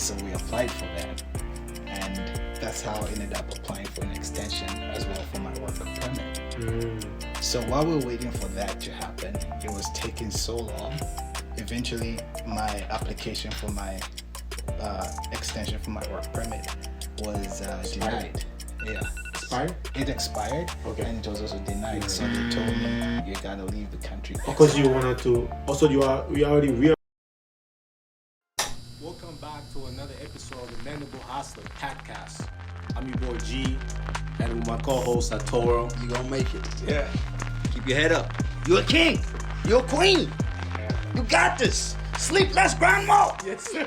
So we applied for that, and that's how I ended up applying for an extension as well for my work permit. So while we were waiting for that to happen, it was taking so long. Eventually, my application for my extension for my work permit was denied. Yeah. Expired? It expired, Okay. and it was also denied. So they told me you gotta leave the country. Because you wanted to. Also, we already realized. Welcome back to another episode of the Mendable Hustler podcast. I'm your boy G, and with my co-host Atoro. You gonna make it. Yeah. Keep your head up. You're a king. You're a queen. You got this. Sleepless grandma. Yes, sir.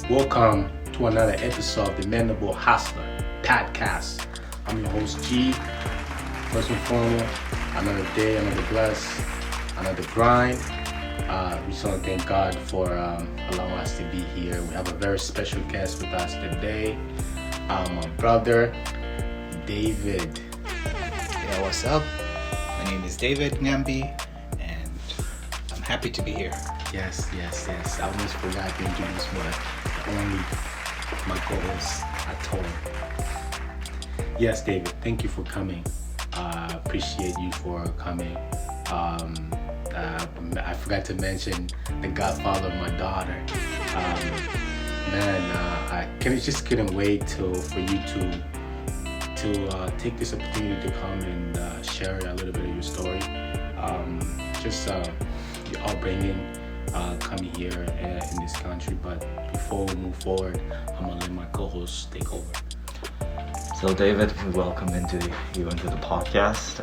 Welcome to another episode of the Mendable Hustler podcast. I'm your host G. First and foremost, another day, another bless, another grind. We just want to thank God for allowing us to be here. We have a very special guest with us today. My brother, David. Yeah, what's up? My name is David Nyambi, and I'm happy to be here. Yes. I almost forgot to introduce my co-host, Atoro. Yes, David, thank you for coming. Appreciate you for coming. I forgot to mention the godfather of my daughter. I just couldn't wait for you to take this opportunity to come and share a little bit of your story. Your upbringing, coming here in this country. But before we move forward, I'm gonna let my co-host take over. So David, we welcome you into the podcast.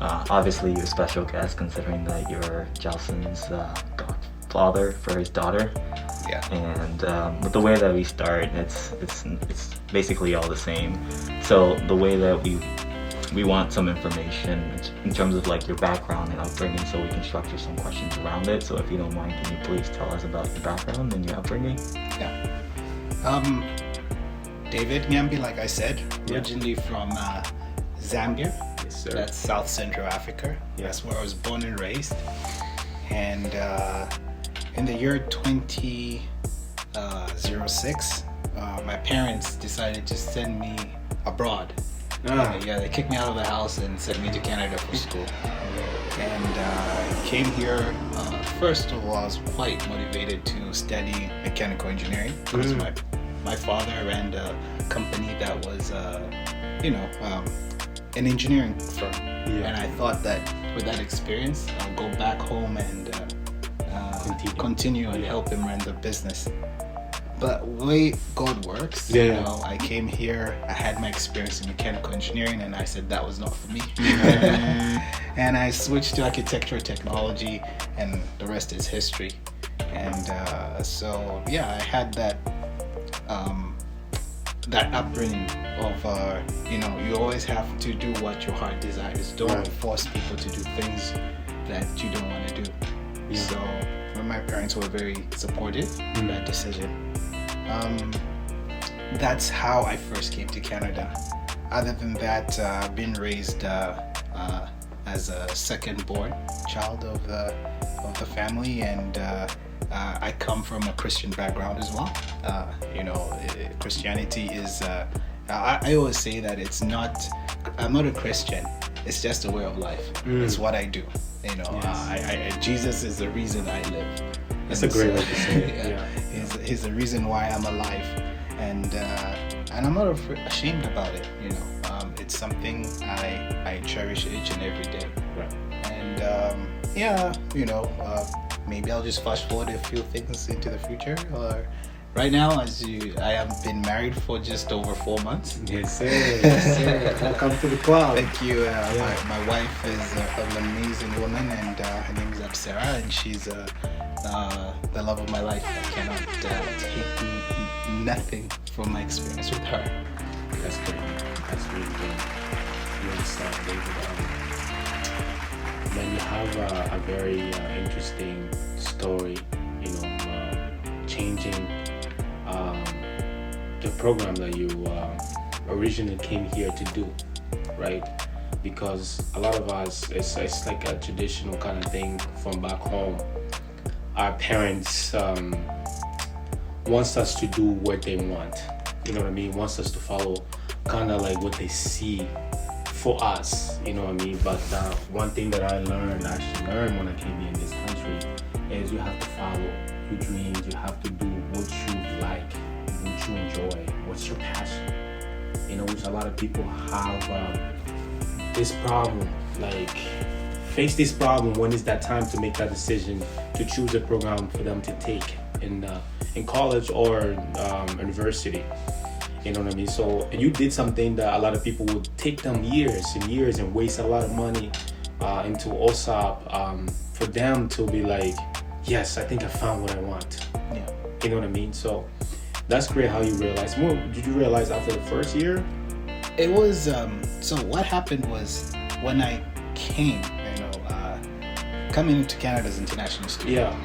Obviously, you're a special guest considering that you're Jelson's godfather for his daughter. Yeah. And with the way that we start, it's basically all the same. So the way that we want some information in terms of like your background and upbringing, so we can structure some questions around it. So if you don't mind, can you please tell us about your background and your upbringing? Yeah. David Nyambi, like I said, originally from Zambia. Yes, sir. That's South Central Africa. Yeah. That's where I was born and raised. And in the year 2006, my parents decided to send me abroad. They kicked me out of the house and sent me to Canada for school. And I came here, first of all, I was quite motivated to study mechanical engineering because my father ran a company that was, an engineering firm. Yeah. And I thought that with that experience, I'll go back home and continue and help him run the business. But the way God works, I came here, I had my experience in mechanical engineering, and I said that was not for me. And I switched to architecture technology, and the rest is history. And I had that upbringing of, you always have to do what your heart desires. Don't force people to do things that you don't want to do. Yeah. So my parents were very supportive in that decision. That's how I first came to Canada. Other than that, I've been raised as a second-born child of the family, and I come from a Christian background as well. Christianity is. I always say that I'm not a Christian. It's just a way of life. It's what I do. Jesus is the reason I live. That's a great way to say it. He's the reason why I'm alive, and I'm not ashamed about it. It's something I cherish each and every day. Right. And maybe I'll just fast forward a few things into the future. Or right now, I have been married for just over 4 months. Yes, sir. Welcome to the club. Thank you. My wife is an amazing woman, and her name is Absera, and she's the love of my life. I cannot take nothing from my experience with her. That's great. That's really good. You understand, David. Then you have a very interesting story, changing the program that you originally came here to do, right? because a lot of us, it's like a traditional kind of thing from back home. Our parents wants us to do what they want. You know what I mean? Wants us to follow kind of like what they see for us. You know what I mean? But one thing that I actually learned when I came here in this country, is you have to follow your dreams. You have to do what you like, what you enjoy, what's your passion. You know, which a lot of people have this problem, like face this problem when it's that time to make that decision to choose a program for them to take in college or university. You know what I mean? So you did something that a lot of people would take them years and years and waste a lot of money into OSAP for them to be like, yes, I think I found what I want. Yeah. You know what I mean? So that's great how you realized. Well, did you realize after the first year? It was, so what happened was when I came, coming into Canada as international student. Yeah.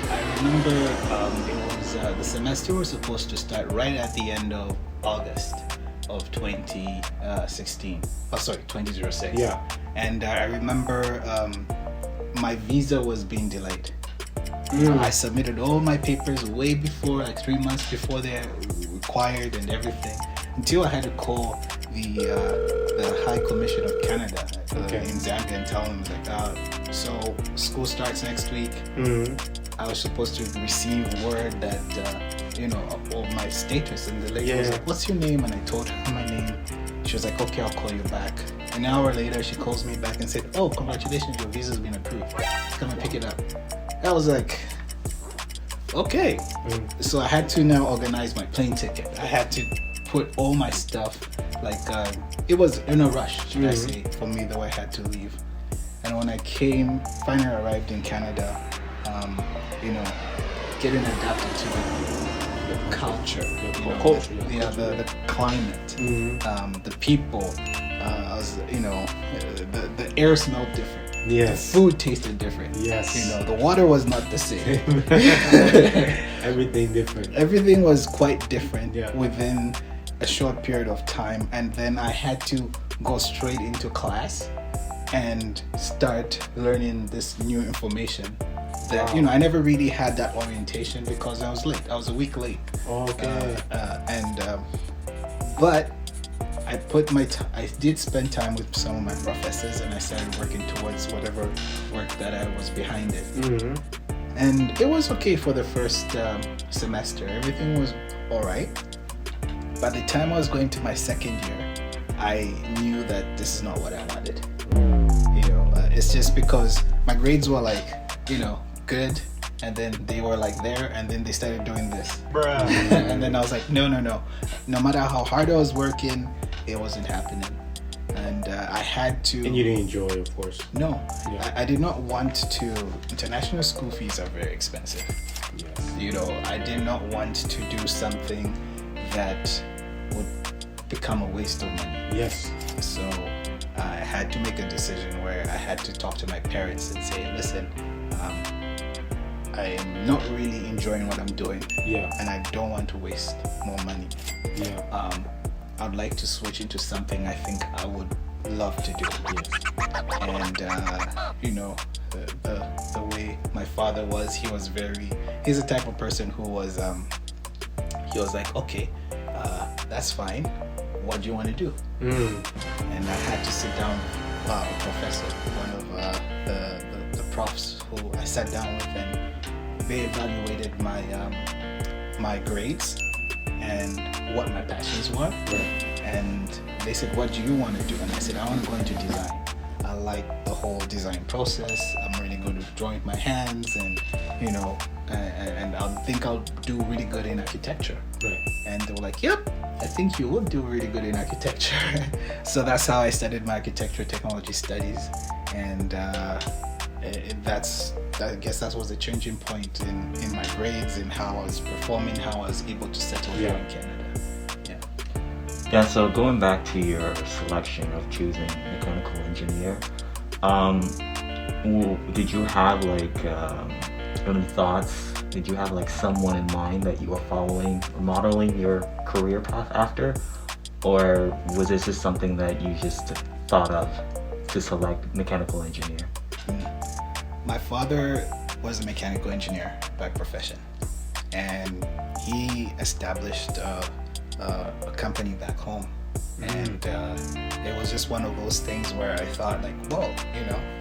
I remember it was the semester was supposed to start right at the end of August of 2016. 2006. Yeah. And I remember my visa was being delayed. I submitted all my papers way before, like 3 months before they're required and everything, until I had to call the High Commission of Canada in Zambia and tell them like, so school starts next week. I was supposed to receive word that of my status, and the lady was like, "What's your name?" And I told her my name. She was like, "Okay, I'll call you back." An hour later, she calls me back and said, "Oh, congratulations, your visa's been approved. Come and pick it up." I was like, okay. So I had to now organize my plane ticket. I had to put all my stuff, like it was in a rush, should I say, for me, though I had to leave. And when I finally arrived in Canada, getting adapted to the culture, the climate, the people, the air smelled different. Yes. The food tasted different. Yes. The water was not the same. Everything different. Everything was quite different within a short period of time, and then I had to go straight into class and start learning this new information that I never really had that orientation because I was late. I was a week late. Okay. But I did spend time with some of my professors, and I started working towards whatever work that I was behind it. And it was okay for the first semester. Everything was all right. By the time I was going to my second year, I knew that this is not what I wanted. It's just because my grades were like, good, and then they were like there, and then they started doing this. And then I was like, no. No matter how hard I was working, it wasn't happening. And I had to... And you didn't enjoy it, of course. No. Yeah. I did not want to... International school fees are very expensive. Yes. I did not want to do something that would become a waste of money. Yes. So I had to make a decision where I had to talk to my parents and say, listen, I'm not really enjoying what I'm doing. Yeah. And I don't want to waste more money. Yeah. I'd like to switch into something I think I would love to do. Yes. And the way my father was, he's the type of person who was he was like, okay, that's fine. What do you want to do? And I had to sit down with a professor, one of the profs who I sat down with, and they evaluated my grades and what my passions were. Right. And they said, what do you want to do? And I said, I want to go into design. I like the whole design process. I'm really good with drawing with my hands, and and I think I'll do really good in architecture. Right. And they were like, yep, I think you would do really good in architecture. So that's how I started my architecture technology studies. And I guess that was a changing point in my grades, in how I was performing, how I was able to settle here in Canada. Yeah, so going back to your selection of choosing mechanical engineer, did you have any thoughts? Did you have someone in mind that you were following or modeling your career path after? or was this just something that you just thought of to select mechanical engineer? My father was a mechanical engineer by profession, and he established a company back home. And it was just one of those things where I thought like, whoa,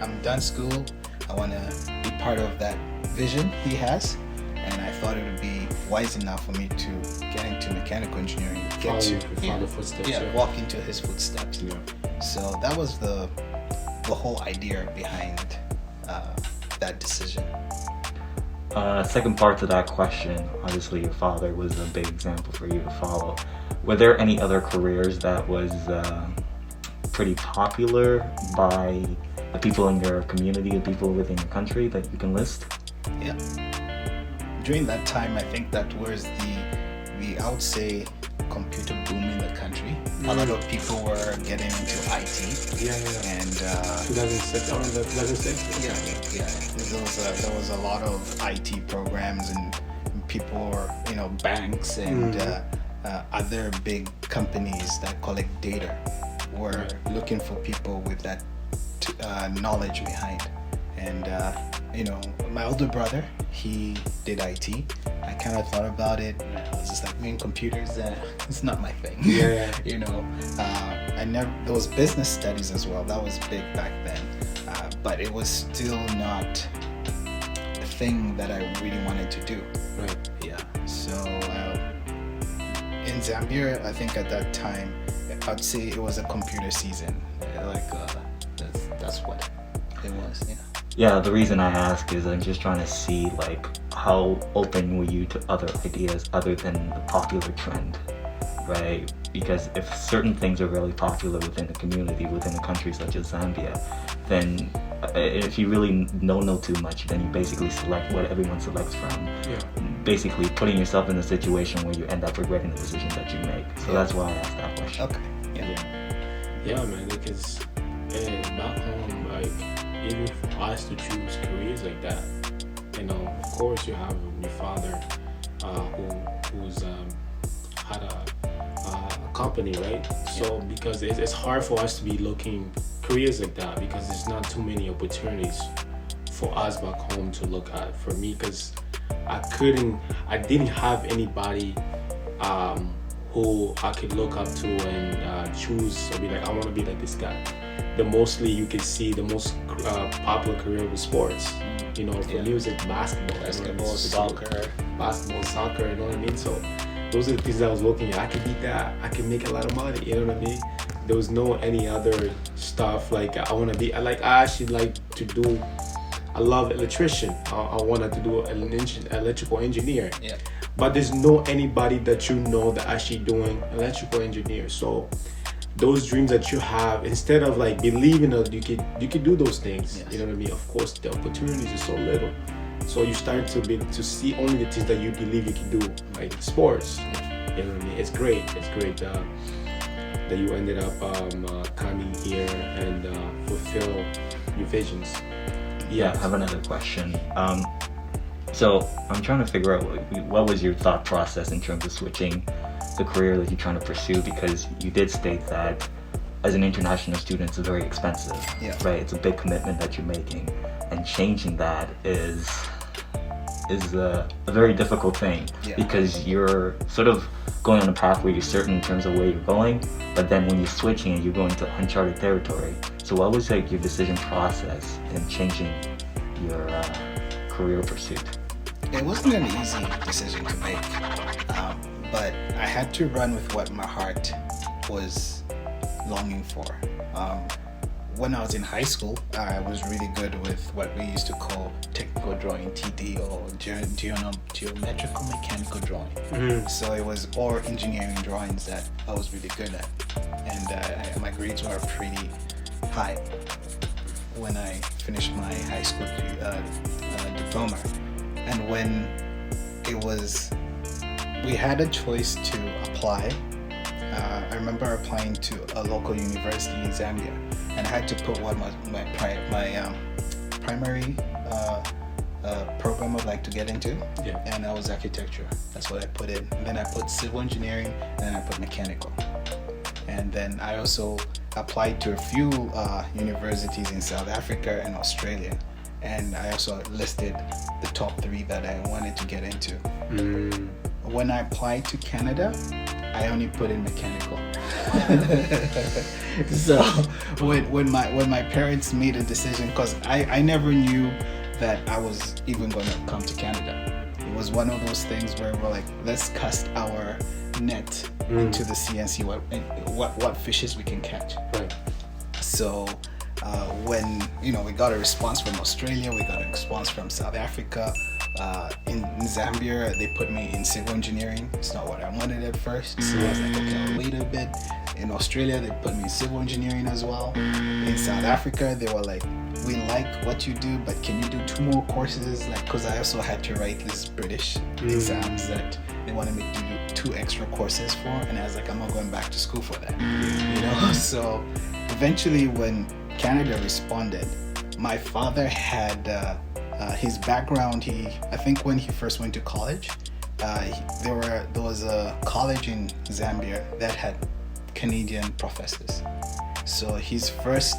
I'm done school. I want to be part of that vision he has. And I thought it would be wise enough for me to get into mechanical engineering, walk into his footsteps. Yeah. So that was the whole idea behind that decision. Second part to that question, obviously your father was a big example for you to follow. Were there any other careers that was pretty popular by the people in your community, the people within your country that you can list? Yeah. During that time, I think that was I would say, computer boom in the country. A lot of people were getting into IT. And 2006, around 2006. There was a lot of IT programs, and people were, banks and other big companies that collect data were looking for people with that knowledge behind. And my older brother, he did IT. I kind of thought about it. I was just like, computers, it's not my thing. There was business studies as well. That was big back then. But it was still not a thing that I really wanted to do. Right. Yeah. So in Zambia, I think at that time, I'd say it was a computer season. That's what it was. Yeah. Yeah, the reason I ask is I'm just trying to see like how open were you to other ideas other than the popular trend, right? Because if certain things are really popular within a community, within a country such as Zambia, then if you really don't know too much, then you basically select what everyone selects from. Yeah. Basically putting yourself in a situation where you end up regretting the decisions that you make. So that's why I asked that question. Okay. Yeah, man, because back home, like, even for us to choose careers like that, of course you have your father who's had a company, right? So because it's hard for us to be looking careers like that, because there's not too many opportunities for us back home to look at. For me, because I didn't have anybody who I could look up to and choose or be like, I want to be like this guy. The mostly you can see the most popular career was sports. For music, basketball, soccer, you know what I mean? So those are the things that I was looking at. I could be that. I can make a lot of money. You know what I mean? There was no any other stuff like I want to be. I actually like to do. I love electrician. I wanted to do an electrical engineer. Yeah. But there's no anybody that that actually doing electrical engineer. So those dreams that you have, instead of like believing that you could do those things, yes. You know what I mean? Of course, the opportunities are so little. So you start to see only the things that you believe you can do, like sports. You know what I mean? It's great. That you ended up coming here and fulfill your visions. Yeah, I have another question. So I'm trying to figure out what was your thought process in terms of switching the career that you're trying to pursue, because you did state that as an international student it's very expensive, right? It's a big commitment that you're making, and changing that is a very difficult thing, because you're sort of going on a path where you're certain in terms of where you're going, but then when you're switching and you're going to uncharted territory. So what was like your decision process in changing your career pursuit? It wasn't an easy decision to make, but I had to run with what my heart was longing for. When I was in high school, I was really good with what we used to call technical drawing, TD, or geometrical mechanical drawing. Mm-hmm. So it was all engineering drawings that I was really good at, and my grades were pretty high when I finished my high school diploma. And when we had a choice to apply, I remember applying to a local university in Zambia, and I had to put what was my primary program I'd like to get into, and that was architecture. That's what I put in. And then I put civil engineering, and then I put mechanical. And then I also applied to a few universities in South Africa and Australia. And I also listed the top 3 that I wanted to get into. When I applied to Canada, I only put in mechanical. So when my parents made a decision, because I never knew that I was even going to come to Canada. It was one of those things where we're like, let's cast our net into the sea and see what fishes we can catch. Right. So when we got a response from Australia, we got a response from South Africa. In Zambia, they put me in civil engineering. It's not what I wanted at first, so I was like, okay, I'll wait a bit. In Australia, they put me in civil engineering as well. In South Africa, they were like, we like what you do, but can you do 2 more courses? Like, because I also had to write these British exams that they wanted me to do 2 extra courses for, and I was like, I'm not going back to school for that. So eventually, when Canada responded, my father had his background. I think when he first went to college, there was a college in Zambia that had Canadian professors. So his first,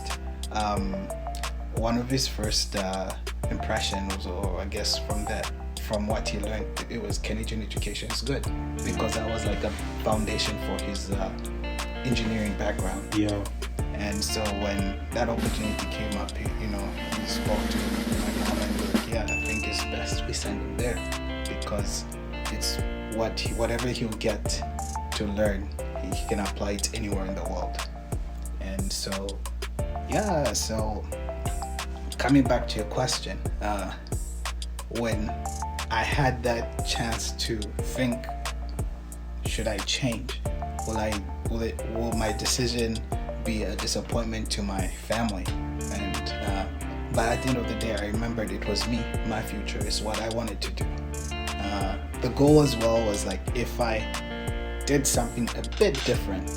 one of his first impressions, or I guess from what he learned, it was Canadian education is good, because that was like a foundation for his engineering background. Yeah. And so when that opportunity came up, he spoke to my mom and was like, yeah, I think it's best we send him there, because it's whatever he'll get to learn, he can apply it anywhere in the world. And so, so coming back to your question, when I had that chance to think, should I change? Will my decision be a disappointment to my family? And but at the end of the day, I remembered it was me. My future is what I wanted to do. The goal as well was like, if I did something a bit different,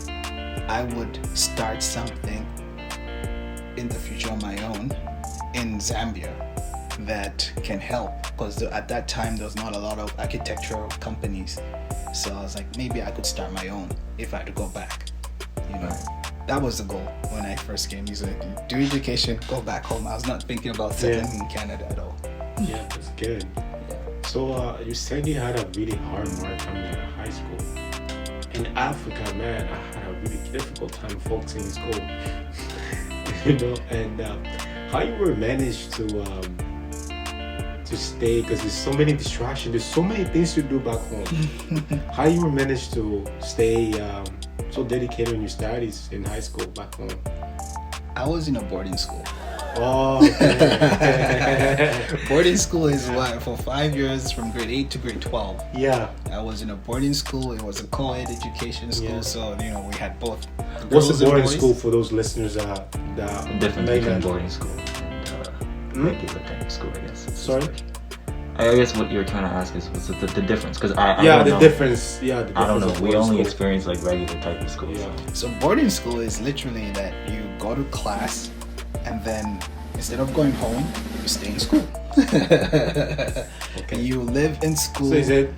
I would start something in the future on my own in Zambia that can help, because at that time there was not a lot of architectural companies. So I was like, maybe I could start my own if I had to go back. That was the goal when I first came. He's like, do education, go back home. I was not thinking about settling in Canada at all. Yeah, that's good. Yeah. So you said you had a really hard mark coming out of high school. In Africa, man, I had a really difficult time focusing in school. And how you were managed to stay, because there's so many distractions, there's so many things to do back home. How you were managed to stay so dedicated in your studies in high school back home? I was in a boarding school. Oh, okay. Boarding school is what, for 5 years, from grade 8 to grade 12. Yeah. I was in a boarding school. It was a co-ed education school, so we had both. What's a boarding school for those listeners that difference between boarding school and regular type of school, I guess. Sorry? I guess what you're trying to ask is what's the difference? Because I don't know. The difference. Yeah, the difference. I don't know. We only experience like regular type of school. Yeah. So boarding school is literally that you go to class, and then instead of going home, you stay in school. Okay. You live in school. So is it?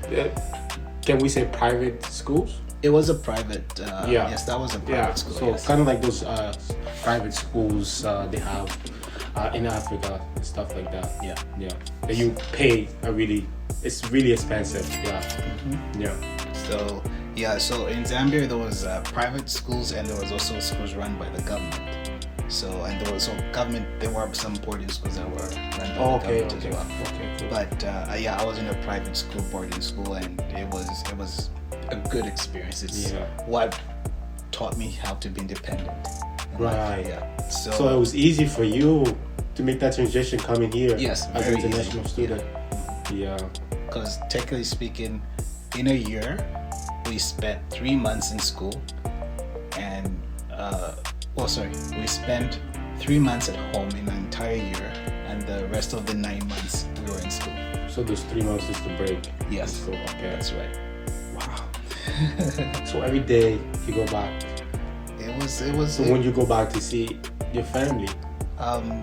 Can we say private schools? It was a private. Yes, that was a private school. So kind of like those private schools they have in Africa and stuff like that. Yeah. And you pay it's really expensive. Yeah. Mm-hmm. Yeah. So in Zambia there was private schools, and there was also schools run by the government. And there was there were some boarding schools that were run by the government as well. Okay, cool. But I was in a private school, boarding school, and it was a good experience. It's what taught me how to be independent. Right. Yeah. So it was easy for you to make that transition coming here. Yes, as an very international easy. student. Yeah. Because technically speaking, in a year, we spent 3 months in school, and we spent 3 months at home in an entire year, and the rest of the 9 months we were in school. So those 3 months is the break. Yes. So, okay. That's right. Wow. So every day you go back. It was. So when you go back to see your family,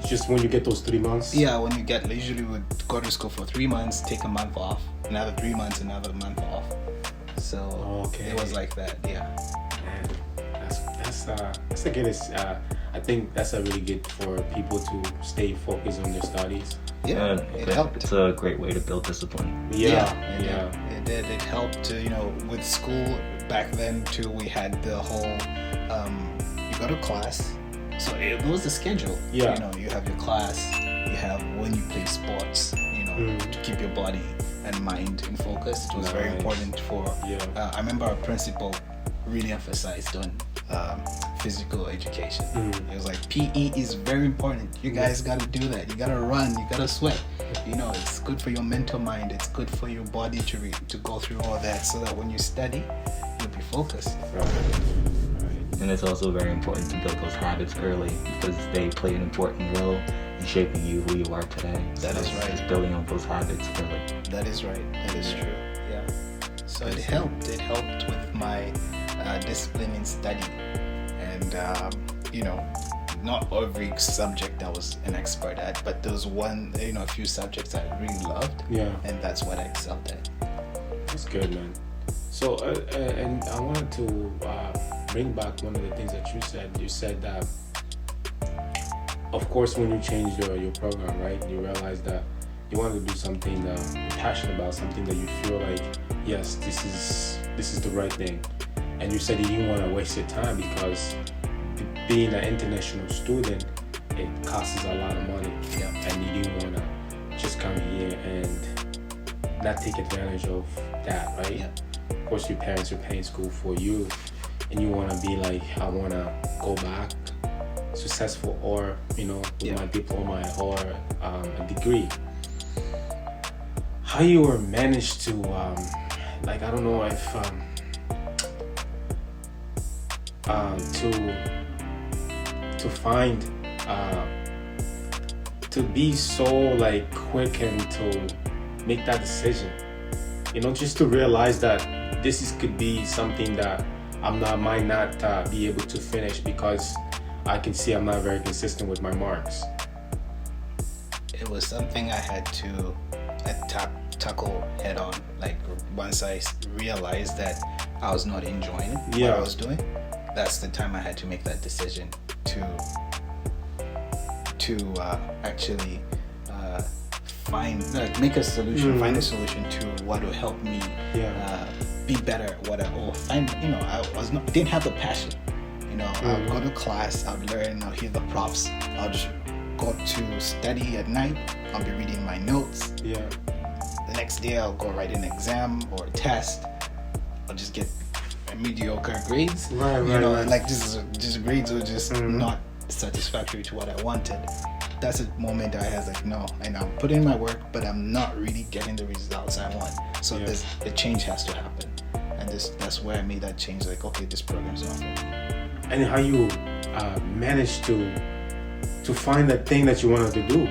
just when you get those 3 months. Yeah, when you get, usually we would go to school for 3 months, take a month off, another 3 months, another month off. So it was like that. Yeah. Man, that's a good. I think that's a really good for people to stay focused on their studies. Yeah, it helped. It's a great way to build discipline. Yeah. It did. It helped to, with school back then too. We had the whole, you go to class, so it was the schedule. Yeah. You have your class, you have when you play sports, to keep your body and mind in focus. It was very important for. I remember our principal really emphasized on physical education. It was like PE is very important. You guys got to do that. You got to run. You got to sweat. It's good for your mental mind. It's good for your body to go through all that, so that when you study, you'll be focused. Right. And it's also very important to build those habits early, because they play an important role in shaping you who you are today. That is right. Just building on those habits early. That is right. That is true. Yeah. So it helped. It helped with my discipline in study, and not every subject I was an expert at, but there was a few subjects I really loved. Yeah. And that's what I excelled at. That's good, man. So, and I wanted to bring back one of the things that you said. You said that, of course, when you changed your program, right, you realized that you wanted to do something that you're passionate about, something that you feel like, yes, this is the right thing. And you said you didn't want to waste your time, because being an international student, it costs a lot of money. Yeah. And you didn't want to just come here and not take advantage of that, right? Yeah. Of course, your parents are paying school for you, and you want to be like, I want to go back successful, or with my diploma or a degree. How you were managed to I don't know if to find to be so quick and to make that decision, just to realize that this could be something that might not be able to finish, because I can see I'm not very consistent with my marks. It was something I had to tackle head on. Once I realized that I was not enjoying what I was doing, that's the time I had to make that decision to actually make a solution, find a solution to what will help me be better at what I didn't have the passion. I'll go to class, I'll learn, I'll hear the props, I'll just go to study at night, I'll be reading my notes. Yeah. The next day I'll go write an exam or a test. I'll just get mediocre grades. Right. Just grades were just not satisfactory to what I wanted. That's a moment I was like, no, and I'm putting in my work, but I'm not really getting the results I want. So the change has to happen, and that's where I made that change. Okay, this program's not for me. And how you managed to find that thing that you wanted to do?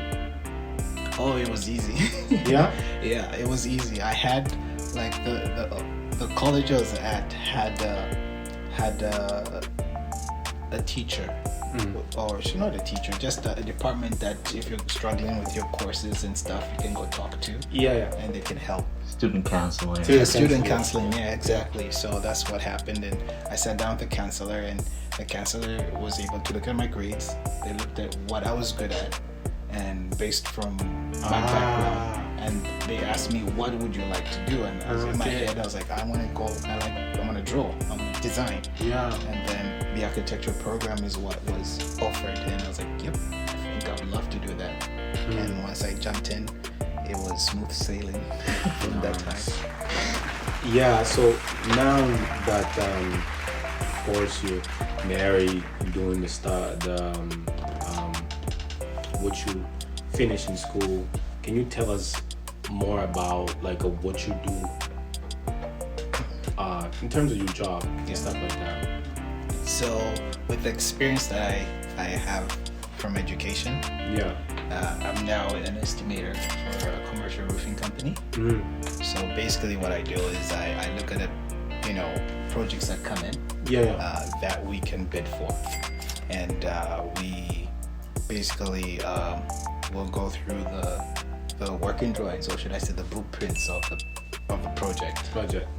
Oh, it was easy. Yeah? Yeah, it was easy. I had the college I was at had a teacher, or she's not a teacher, just a department that if you're struggling with your courses and stuff, you can go talk to. Yeah. And they can help. Student counseling. Student counseling, yeah, exactly. So that's what happened, and I sat down with the counselor, and the counselor was able to look at my grades. They looked at what I was good at, and based from my background, and they asked me, what would you like to do? And I was in my head, I was like, I want to draw, I want to design. Yeah. And then the architecture program is what was offered, and I was like, yep, I think I would love to do that. And once I jumped in, it was smooth sailing from that time. Yeah, so now that of course you're married, doing what you finish in school, can you tell us more about what you do in terms of your job and stuff like that? So with the experience that I have from education, I'm now an estimator for a commercial roofing company. So basically what I do is I look at projects that come in that we can bid for, and we basically will go through the working drawings, or should I say the blueprints of the project,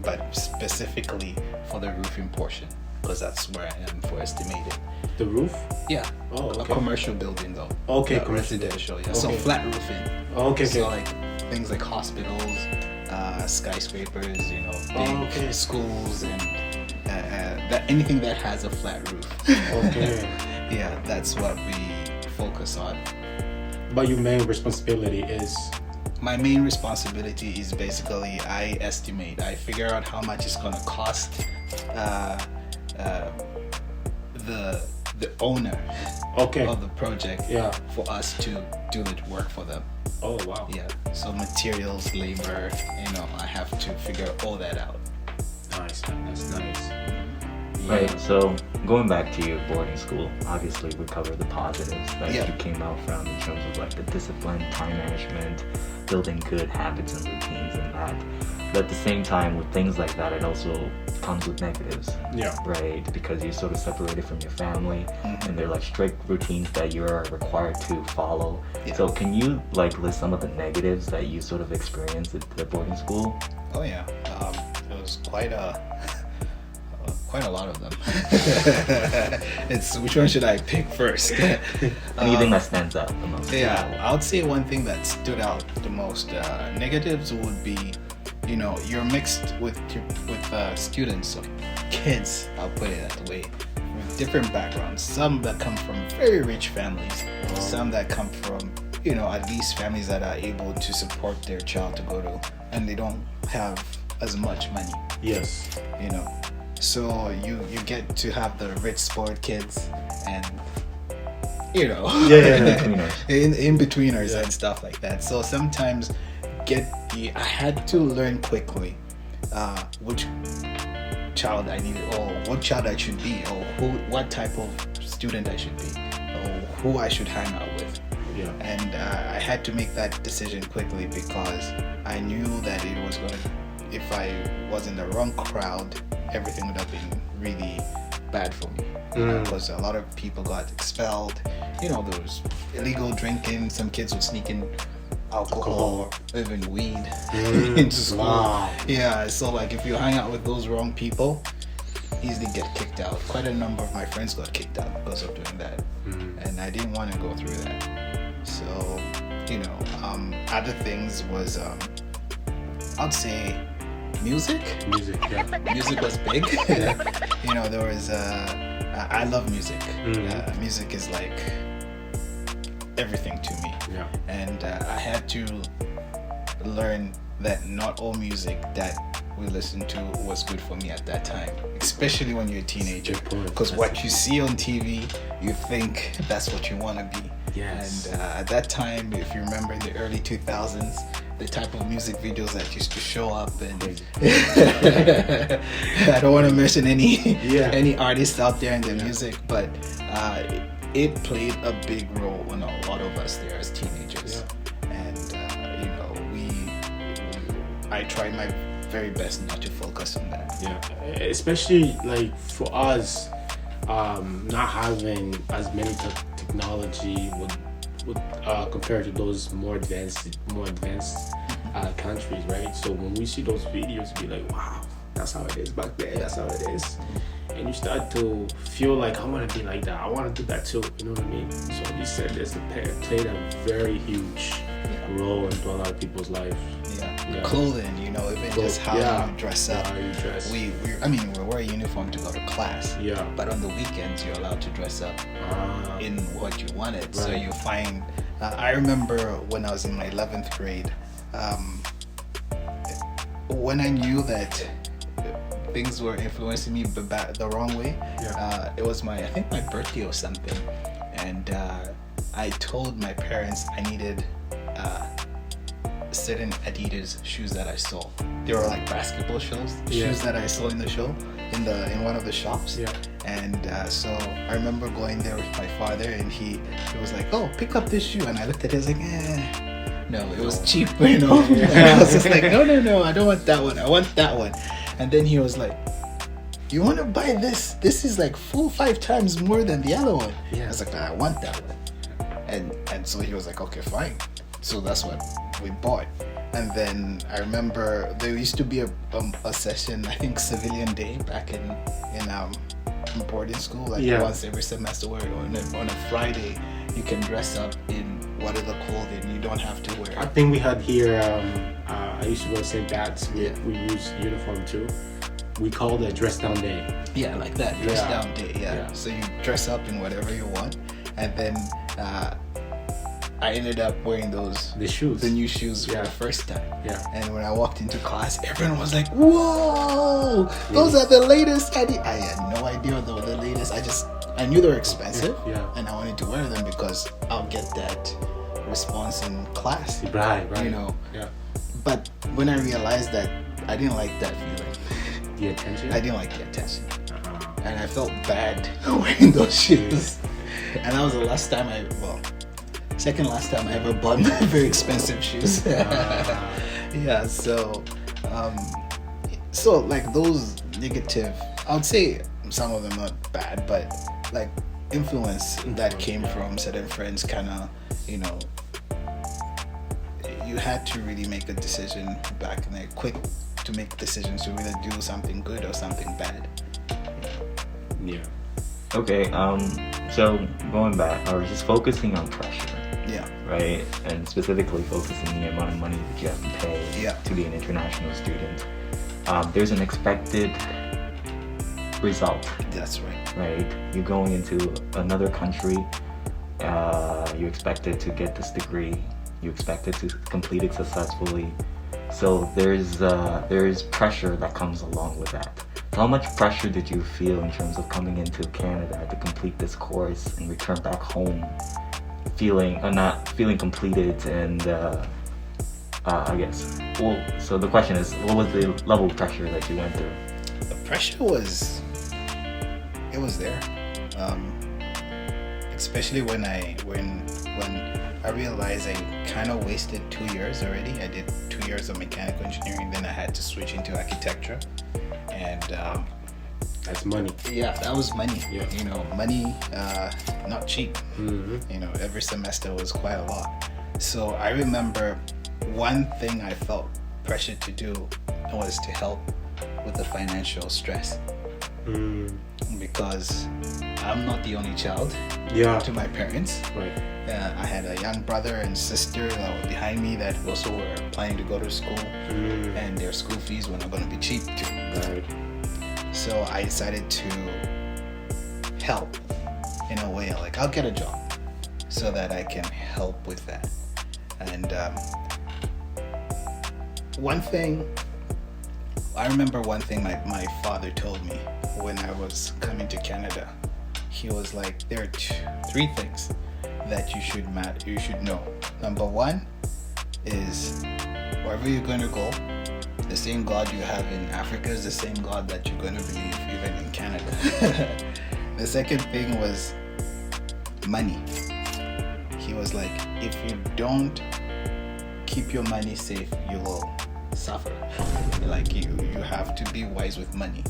but specifically for the roofing portion. because that's where I am for estimated. The roof? Yeah. Oh, okay. A commercial building though. Okay, residential. Yeah. Okay. So flat roofing. Okay. So like things like hospitals, skyscrapers, big schools, and that anything that has a flat roof. Okay. Yeah, that's what we focus on. But your main responsibility is? My main responsibility is basically I figure out how much it's gonna cost the owner of the project for us to do the work for them. Oh wow. Yeah. So materials, labor, I have to figure all that out. Nice. That's nice. Right, so going back to your boarding school, obviously we covered the positives that you came out from in terms of like the discipline, time management, building good habits and routines and that. But at the same time, with things like that, it also comes with negatives. Yeah. Right, because you're sort of separated from your family, and they're like strict routines that you're required to follow. Yeah. So can you like list some of the negatives that you sort of experienced at the boarding school? Oh yeah, it was quite a lot of them. It's which one should I pick first? Anything that stands out the most? Yeah, I would say one thing that stood out the most. Negatives would be, you're mixed with students, or kids. I'll put it that way, with different backgrounds. Some that come from very rich families, some that come from at least families that are able to support their child to go to, and they don't have as much money. Yes. So you get to have the rich spoiled kids and in-betweeners and stuff like that. So sometimes I had to learn quickly which child I needed, or what child I should be, or what type of student I should be, or who I should hang out with. Yeah. And I had to make that decision quickly because I knew that it was if I was in the wrong crowd, everything would have been really bad for me. Because a lot of people got expelled. There was illegal drinking. Some kids would sneak in alcohol, even weed into school. Wow. Yeah, so like if you hang out with those wrong people, easily get kicked out. Quite a number of my friends got kicked out because of doing that. And I didn't want to go through that. So, other things was, I'd say, music, yeah. Music was big. There was I love music. Music is like everything to me. Yeah. And I had to learn that not all music that we listened to was good for me at that time, especially when you're a teenager, because what you see on TV, you think that's what you want to be. Yes. And at that time, if you remember in the early 2000s, the type of music videos that used to show up, and I don't want to mention any artists out there in the music, but it played a big role on a lot of us there as teenagers. And I tried my very best not to focus on that. Especially like for us, not having as many technology would compared to those more advanced countries, right? So when we see those videos, we be like, wow, that's how it is back there. That's how it is. And you start to feel like, I want to be like that. I want to do that too. You know what I mean? So you said this played a very huge role into a lot of people's life. Clothing, even just how you dress up. How you dress. We wear a uniform to go to class. But on the weekends, you're allowed to dress up in what you wanted. Right. So you find. I remember when I was in my 11th grade, when I knew that things were influencing me the wrong way. It was I think my birthday or something, and I told my parents I needed certain Adidas shoes that I saw. They were like basketball shoes that I saw in the show in one of the shops. And so I remember going there with my father, and he was like, "Oh, pick up this shoe," and I looked at it, I was like, no, it was cheap, And I was just like, no, I don't want that one. I want that one. And then he was like, "You want to buy this? This is like 4-5 times more than the other one." I was like, "I want that one." And so he was like, "Okay, fine." So that's what we bought. And then I remember there used to be a session, I think Civilian Day back in boarding school, like once every semester, where on a Friday you can dress up in whatever clothing. You don't have to wear. I think we had here. I used to go to St. Pat's. We used uniform too. We called it dress down day. Yeah, like that, dress down day. Yeah. So you dress up in whatever you want, and then I ended up wearing the new shoes for the first time. Yeah. And when I walked into class, everyone was like, "Whoa, those are the latest!" I had no idea they were the latest. I knew they were expensive, and I wanted to wear them because I'll get that response in class. Right. You know. Yeah. But when I realized that, I didn't like that feeling. The attention? I didn't like the attention. And I felt bad wearing those shoes. And that was the second last time I ever bought very expensive shoes. Yeah, so like those negative, I would say some of them not bad, but like influence that came from certain friends kind of, you know, you had to really make a decision back then, quick to make decisions to either do something good or something bad. Yeah. Okay, so going back, I was just focusing on pressure. Yeah. Right? And specifically focusing the amount of money that you have to pay to be an international student. There's an expected result. That's right. Right? You're going into another country, you expected to get this degree, you expected to complete it successfully. So there's pressure that comes along with that. How much pressure did you feel in terms of coming into Canada to complete this course and return back home not feeling completed and I guess, well, so the question is, what was the level of pressure that you went through? The pressure was there, especially when I realized I kind of wasted 2 years already. I did 2 years of mechanical engineering, then I had to switch into architecture, and that's money. Yeah, that was money. Yeah. You know, money, not cheap. Mm-hmm. You know, every semester was quite a lot. So I remember one thing I felt pressured to do was to help with the financial stress. Because I'm not the only child to my parents. Right. I had a young brother and sister that were behind me that also were planning to go to school, and their school fees were not going to be cheap too. Right. So I decided to help in a way, like I'll get a job so that I can help with that. And I remember one thing my father told me when I was coming to Canada. He was like, there are three things that you should know. Number one is wherever you're going to go, the same God you have in Africa is the same God that you're going to believe even in Canada. The second thing was money. He was like, if you don't keep your money safe, you will suffer. Like you have to be wise with money.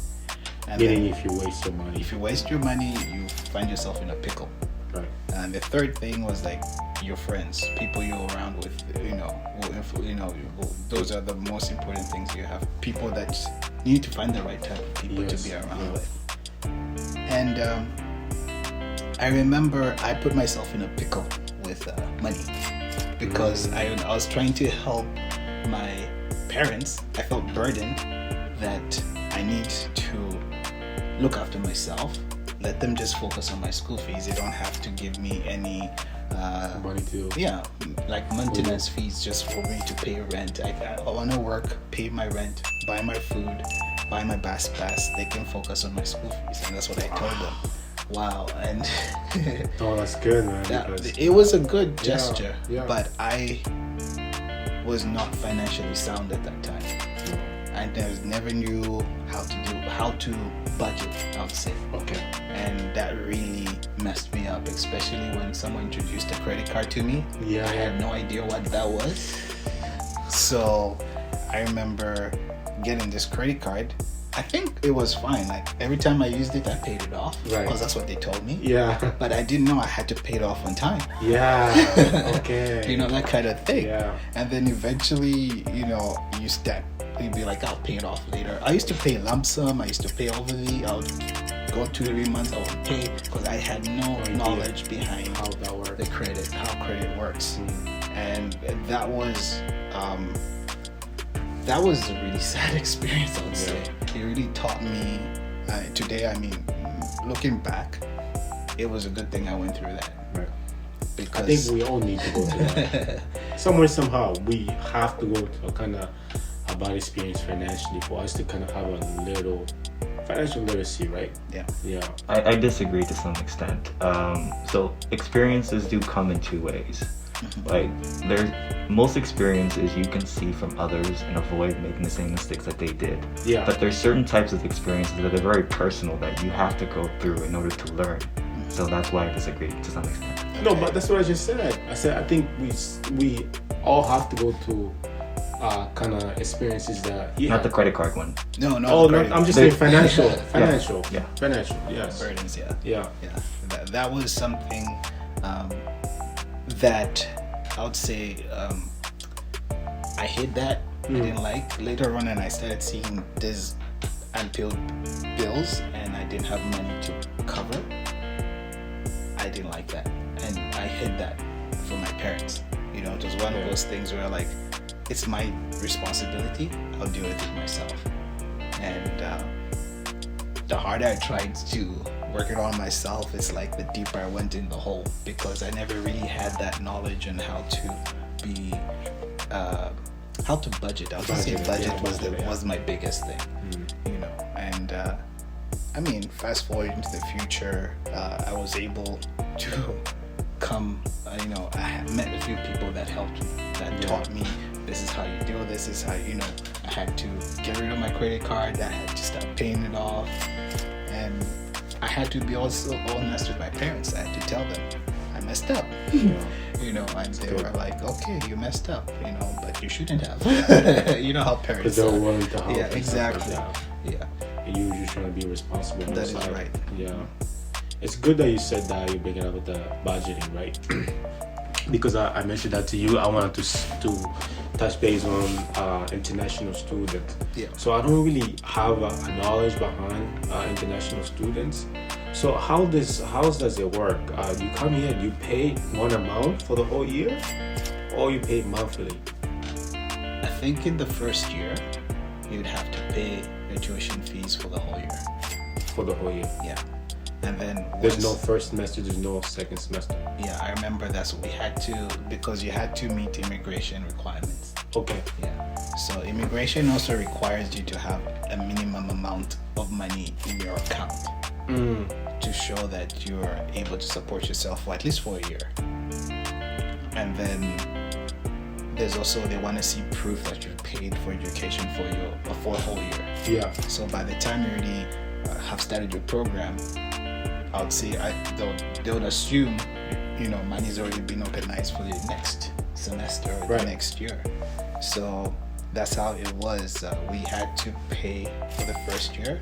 And meaning if you waste your money. If you waste your money, you find yourself in a pickle. Right. And the third thing was like your friends, people you're around with, those are the most important things you have. People that you need to find the right type of people to be around with. And I remember I put myself in a pickle with money because I was trying to help my parents. I felt burdened that I need to look after myself. Let them just focus on my school fees. They don't have to give me any money too. Yeah, like maintenance fees just for me to pay rent. I want to work, pay my rent, buy my food, buy my bus pass. They can focus on my school fees, and that's what I told them. Wow, and oh, that's good, man. It was a good gesture, but I was not financially sound at that time. I never knew how to budget, I would say. Okay. And that really messed me up, especially when someone introduced a credit card to me. Yeah. I had no idea what that was. So I remember getting this credit card. I think it was fine. Like every time I used it, I paid it off. Right. Because that's what they told me. Yeah. But I didn't know I had to pay it off on time. Yeah. Okay. That kind of thing. Yeah. And then eventually, you step. You'd be like, I'll pay it off later. I used to pay lump sum. I used to pay over I would go 2-3 months, I would pay because I had no knowledge behind how that works, the credit, how credit works, and that was a really sad experience. I would say it really taught me. Today, I mean, looking back, it was a good thing I went through that. Right. Because I think we all need to go through that. Somewhere, somehow, we have to go to a kind of a bad experience financially for us to kind of have a little financial literacy, right? Yeah. I disagree to some extent. So experiences do come in two ways. Like most experiences you can see from others and avoid making the same mistakes that they did. Yeah. But there's certain types of experiences that are very personal that you have to go through in order to learn. So that's why I disagree to some extent. No, but that's what I just said. I said I think we all have to go through kind of experiences that not the credit card one. No. Oh no, I'm just saying financial. Yeah. Financial. Yes. Burdens. Yeah. That was something that I would say I hid that. I didn't like. Later on, and I started seeing these unpaid bills, and I didn't have money to cover. I didn't like that, and I hid that from my parents. You know, it was one of those things where like, it's my responsibility. I'll deal with it myself. And the harder I tried to work it on myself, it's like the deeper I went in the hole, because I never really had that knowledge on how to be, how to budget. I was gonna say budget was my biggest thing, you know. And I mean, fast forward into the future, I was able to come. You know, I had met a few people that helped me, that taught me this is how you do it. This is how, you know, I had to get rid of my credit card. I had to start paying it off, and I had to be also honest with my parents. I had to tell them I messed up. You know, and they were like, "Okay, you messed up, you know, but you shouldn't have." You know how parents Because are. they're willing to help. Yeah, exactly. Yeah. And you're just trying to be responsible. That is right. Yeah. It's good that you said that you bring it up with the budgeting, right? Because I mentioned that to you. I wanted to touch base on international students. Yeah. So I don't really have a knowledge behind international students. So how does it work? You come here, you pay one amount for the whole year, or you pay monthly? I think in the first year, you'd have to pay your tuition fees for the whole year. For the whole year. Yeah. And then There's no first semester, there's no second semester. Yeah, I remember that's what we had to, because you had to meet immigration requirements. Okay. Yeah. So immigration also requires you to have a minimum amount of money in your account to show that you're able to support yourself for at least for a year. And then there's also, they want to see proof that you've paid for education for a whole year. Yeah. So by the time you already have started your program, I would say they would assume, you know, money's already been organized for the next semester or the next year. So that's how it was. We had to pay for the first year.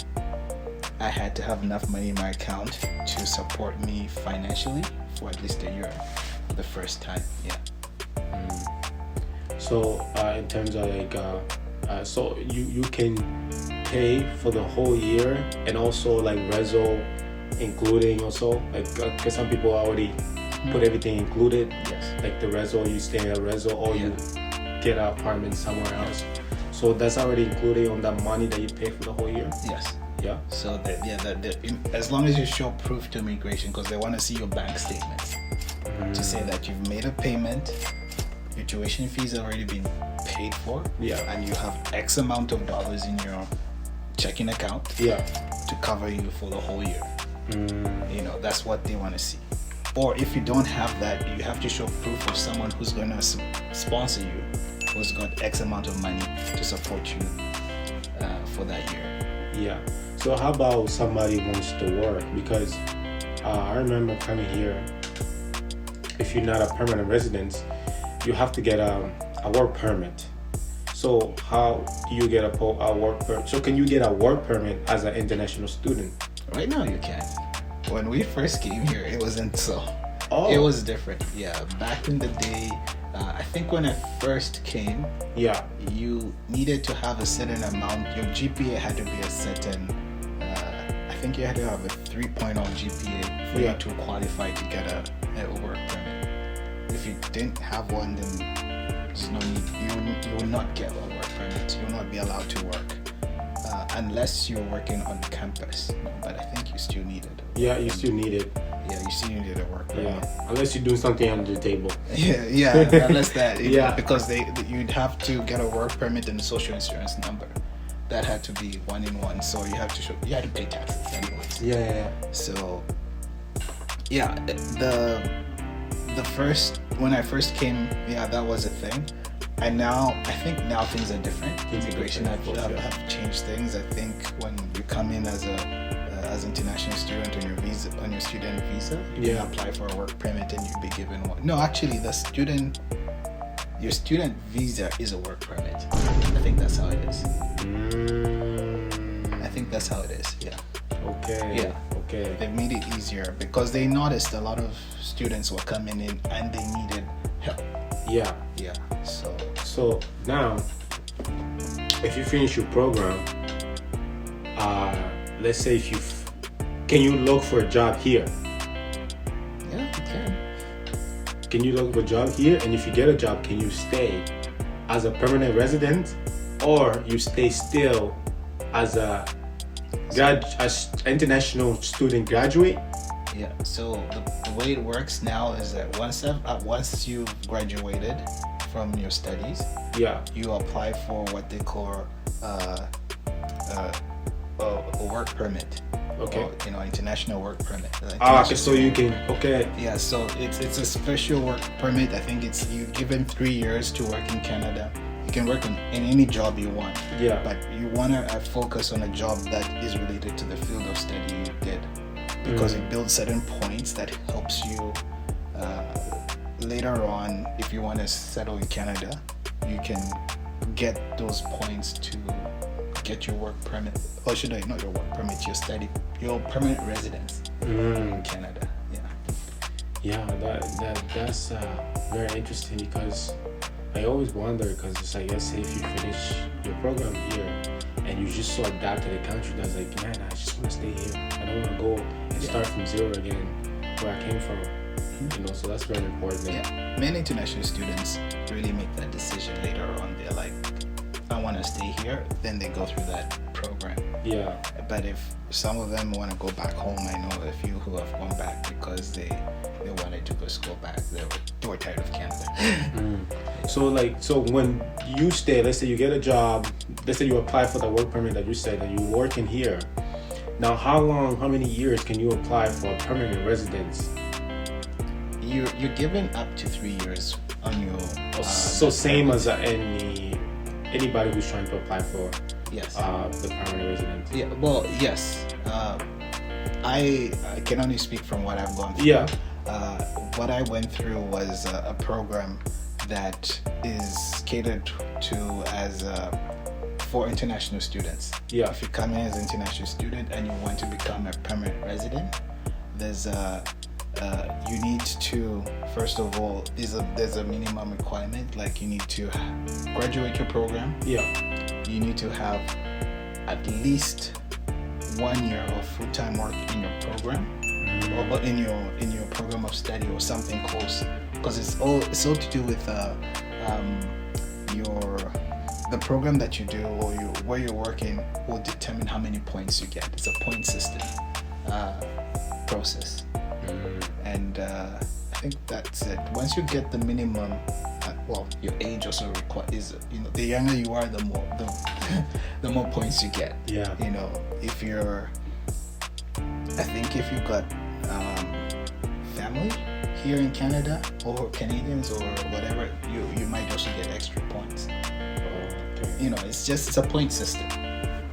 I had to have enough money in my account to support me financially for at least a year, the first time. Yeah. So in terms of like, so you can pay for the whole year, and also like reso including also, like, because some people already put everything included. Yes. Like the reso, you stay at reso, or you get an apartment somewhere else. So that's already included on that money that you pay for the whole year. Yes. Yeah. So as long as you show proof to immigration, because they want to see your bank statements to say that you've made a payment, your tuition fees have already been paid for, and you have X amount of dollars in your checking account to cover you for the whole year. You know, that's what they want to see. Or if you don't have that, you have to show proof of someone who's going to sponsor you, who's got X amount of money to support you for that year. Yeah. So how about somebody wants to work? Because I remember coming here, if you're not a permanent resident, you have to get a work permit. So how do you get a work permit? So can you get a work permit as an international student? Right now you can. When we first came here, it wasn't so. Oh. It was different. Yeah, back in the day, I think when I first came, you needed to have a certain amount. Your GPA had to be a certain, I think you had to have a 3.0 GPA for you to qualify to get a work permit. If you didn't have one, then there's no need. You will not get a work permit. You will not be allowed to work unless you're working on campus. But I think you still need it. Yeah, you still need it. Yeah, you still need a work permit. Yeah, unless you're doing something under the table. Yeah, unless that. Because you'd have to get a work permit and a social insurance number. That had to be 1 in 1, so you had to pay taxes anyways. Yeah. So, yeah, when I first came, that was a thing. And I think now things are different. Immigration have changed things. I think when you come in as an international student on your student visa, you can apply for a work permit and you'll be given one. No, actually, your student visa is a work permit. I think that's how it is. I think that's how it is. Yeah. Okay. Yeah. Okay. They made it easier because they noticed a lot of students were coming in and they needed help. Yeah. Yeah. So now, if you finish your program, let's say can you look for a job here? Yeah, you can. Can you look for a job here? And if you get a job, can you stay as a permanent resident, or you stay still as as international student graduate? Yeah. So the way it works now is that once you've graduated from your studies, you apply for what they call a work permit. Okay. Or, international work permit. Okay, so you can. Okay. Yeah, so it's a special work permit. I think you're given 3 years to work in Canada. You can work in any job you want. Yeah. But you wanna focus on a job that is related to the field of study you did, because it builds certain points that helps you later on. If you want to settle in Canada, you can get those points to get your work permit, or should I not your work permit, your permanent residence in Canada. Yeah, that's very interesting, because I always wonder, because it's like, let's say if you finish your program here and you just so adapt to the country, that's like, man, I just want to stay here. I don't want to go and start from zero again where I came from. So that's very important. Yeah, many international students really make that decision later on. They're like, I want to stay here, then they go through that program. Yeah. But if some of them want to go back home, I know a few who have gone back because they wanted to go school back. They were tired of Canada. So when you stay, let's say you get a job, let's say you apply for the work permit that you said that you're working here. Now, how many years can you apply for a permanent residence? You're given up to 3 years on your. So same as anybody who's trying to apply for the permanent residence. Yeah. Well, yes. I can only speak from what I've gone through. Yeah. What I went through was a program that is catered to for international students. Yeah. If you come in as an international student and you want to become a permanent resident, you need to, first of all, there's a minimum requirement. Like, you need to graduate your program. Yeah. You need to have at least 1 year of full-time work in your program, or in your program of study, or something close, because it's all to do with the program that you do, or where you're working will determine how many points you get. It's a point system process. And I think that's it. Once you get the minimum, your age also is, the younger you are, the more points you get. Yeah. If you're, I think if you've got family here in Canada, or Canadians, or whatever, you might also get extra points. Okay. It's a point system.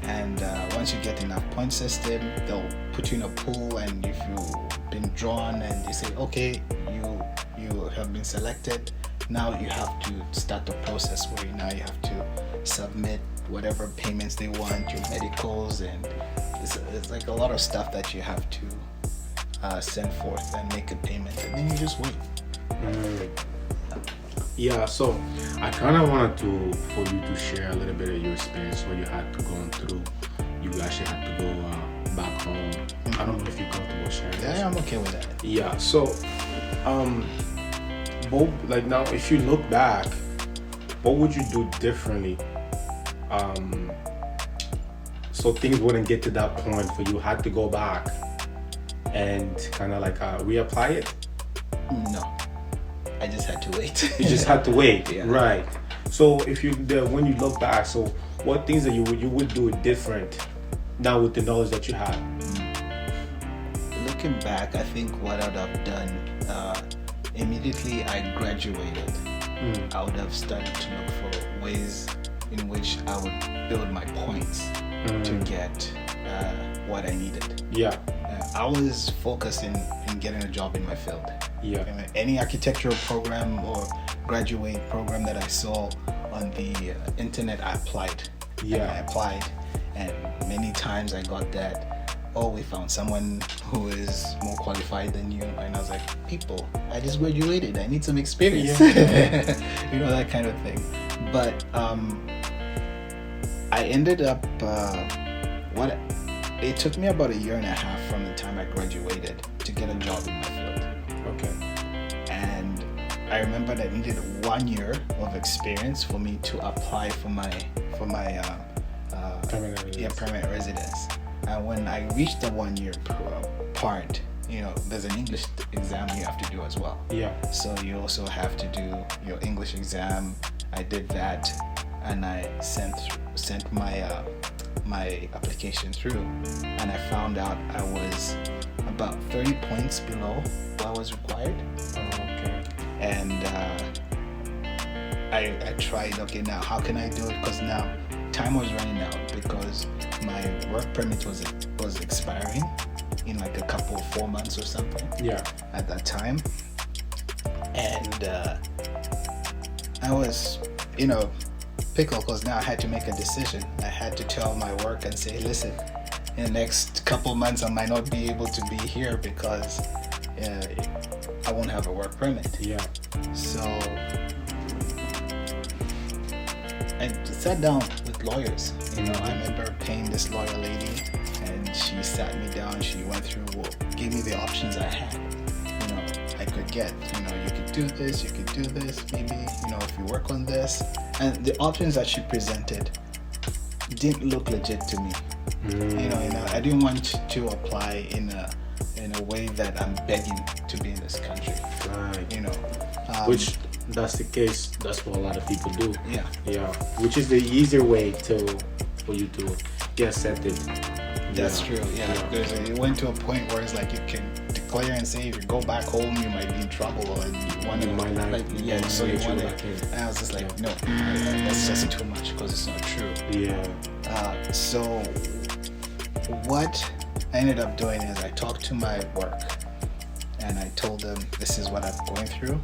And once you get enough point system, they'll put you in a pool, and if you've been drawn and they say, okay, you have been selected, now you have to start the process where you have to submit whatever payments they want, your medicals, and it's like a lot of stuff that you have to send forth and make a payment, and then you just wait. Yeah, so I kind of wanted for you to share a little bit of your experience, what you had to go through. You actually had to go back I don't know if you're comfortable sharing. Yeah, I'm okay with that. Yeah. So, both, like now, if you look back, what would you do differently? So things wouldn't get to that point for you had to go back and kind of like reapply it? No, I just had to wait. You just had to wait, Yeah. right? So if you when you look back, so what things that you would do different now with the knowledge that you have? Looking back, I think what I'd have done immediately I graduated, I would have started to look for ways in which I would build my points to get what I needed. Yeah. I was focused in getting a job in my field. Yeah. Any architectural program or graduate program that I saw on the internet, I applied. Yeah. And I applied, and many times I got that, oh, we found someone who is more qualified than you. And I was like, people, I just graduated. I need some experience. Yeah. You know, that kind of thing. But I ended up, it took me about 1.5 years from the time I graduated to get a job in my field. Okay. And I remember that I needed 1 year of experience for me to apply for my permanent residence. And when I reached the 1 year part, you know, there's an English exam you have to do as well. Yeah. So you also have to do your English exam. I did that, and I sent my my application through, and I found out I was about 30 points below what was required. Okay. And I tried, okay, now how can I do it? Because now time was running out because my work permit was expiring in like a couple of 4 months or something. Yeah. At that time. And I was, you know, pickle because now I had to make a decision. I had to tell my work and say, listen, in the next couple months I might not be able to be here because I won't have a work permit. Yeah. So I sat down with lawyers. You know, I remember paying this lawyer lady, and she sat me down. She went through, gave me the options I had. You know, I could get. You know, you could do this, you could do this. Maybe, you know, if you work on this, and the options that she presented didn't look legit to me. You know, I didn't want to apply in a way that I'm begging to be in this country. Right. You know, Which that's the case. That's what a lot of people do. Yeah. Yeah. Which is the easier way for you to get accepted. That's true. Yeah. Because it went to a point where it's like you can declare and say if you go back home you might be in trouble or you want to might not. like so you want to. And I was just like, no, that's just too much because it's not true. Yeah. So what I ended up doing is I talked to my work and I told them this is what I'm going through.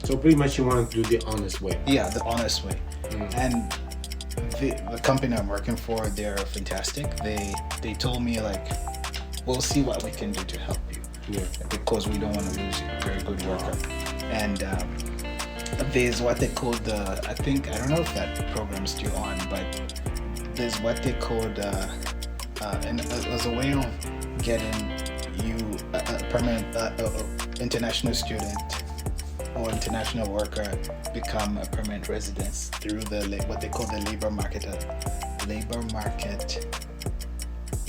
So pretty much you want to do the honest way. Yeah, the honest way. And the company I'm working for, they're fantastic. They told me like, we'll see what we can do to help you. Yeah. Because we don't want to lose you. Very good worker. And there's what they call I don't know if that program's still on, but there's what they called and as a way of getting you a permanent international student or international worker become a permanent residence through what they call the labor market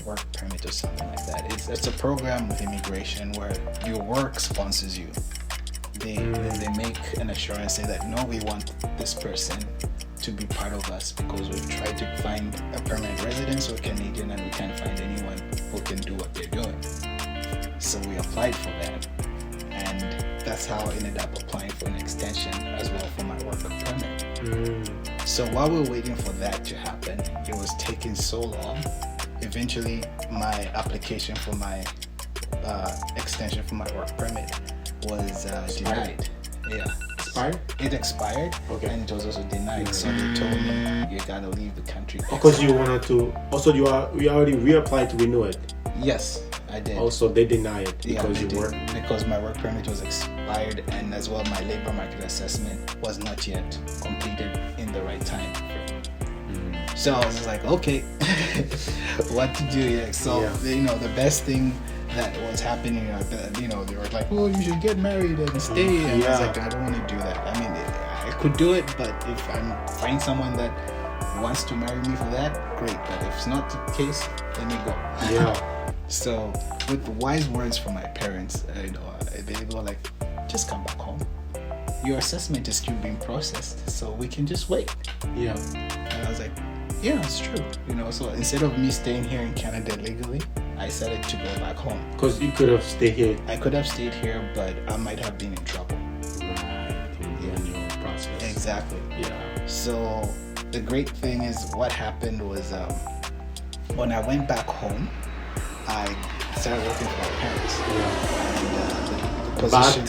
work permit or something like that. It's a program with immigration where your work sponsors you. They make an assurance say that no, we want this person to be part of us because we've tried to find a permanent residence or Canadian and we can't find anyone who can do what they're doing. So we applied for that, and that's how I ended up applying for an extension as well for my work permit. So while we were waiting for that to happen, it was taking so long. Eventually, my application for my extension for my work permit was denied. Yeah. Expired? It expired, okay. And it was also denied. So they told me you gotta leave the country. Because you wanted to. Also, you already reapplied to renew it. Yes, I did. Also, they deny it because because my work permit was expired, and as well my labor market assessment was not yet completed in the right time. So I was just like, okay, what to do? Yeah. So the best thing that was happening, they were like, oh, you should get married and stay. And I was like, I don't want to do that. I mean, I could do it, but if I find someone that wants to marry me for that, great. But if it's not the case, let me go. Yeah. So with the wise words from my parents, they were like, just come back home. Your assessment is still being processed, so we can just wait. Yeah. And I was like, yeah, it's true. So instead of me staying here in Canada legally, I decided to go back home. Because you could have stayed here. I could have stayed here, but I might have been in trouble. Right. In your process. Exactly. Yeah. So the great thing is what happened was when I went back home, I started working for my parents. Yeah. And the position,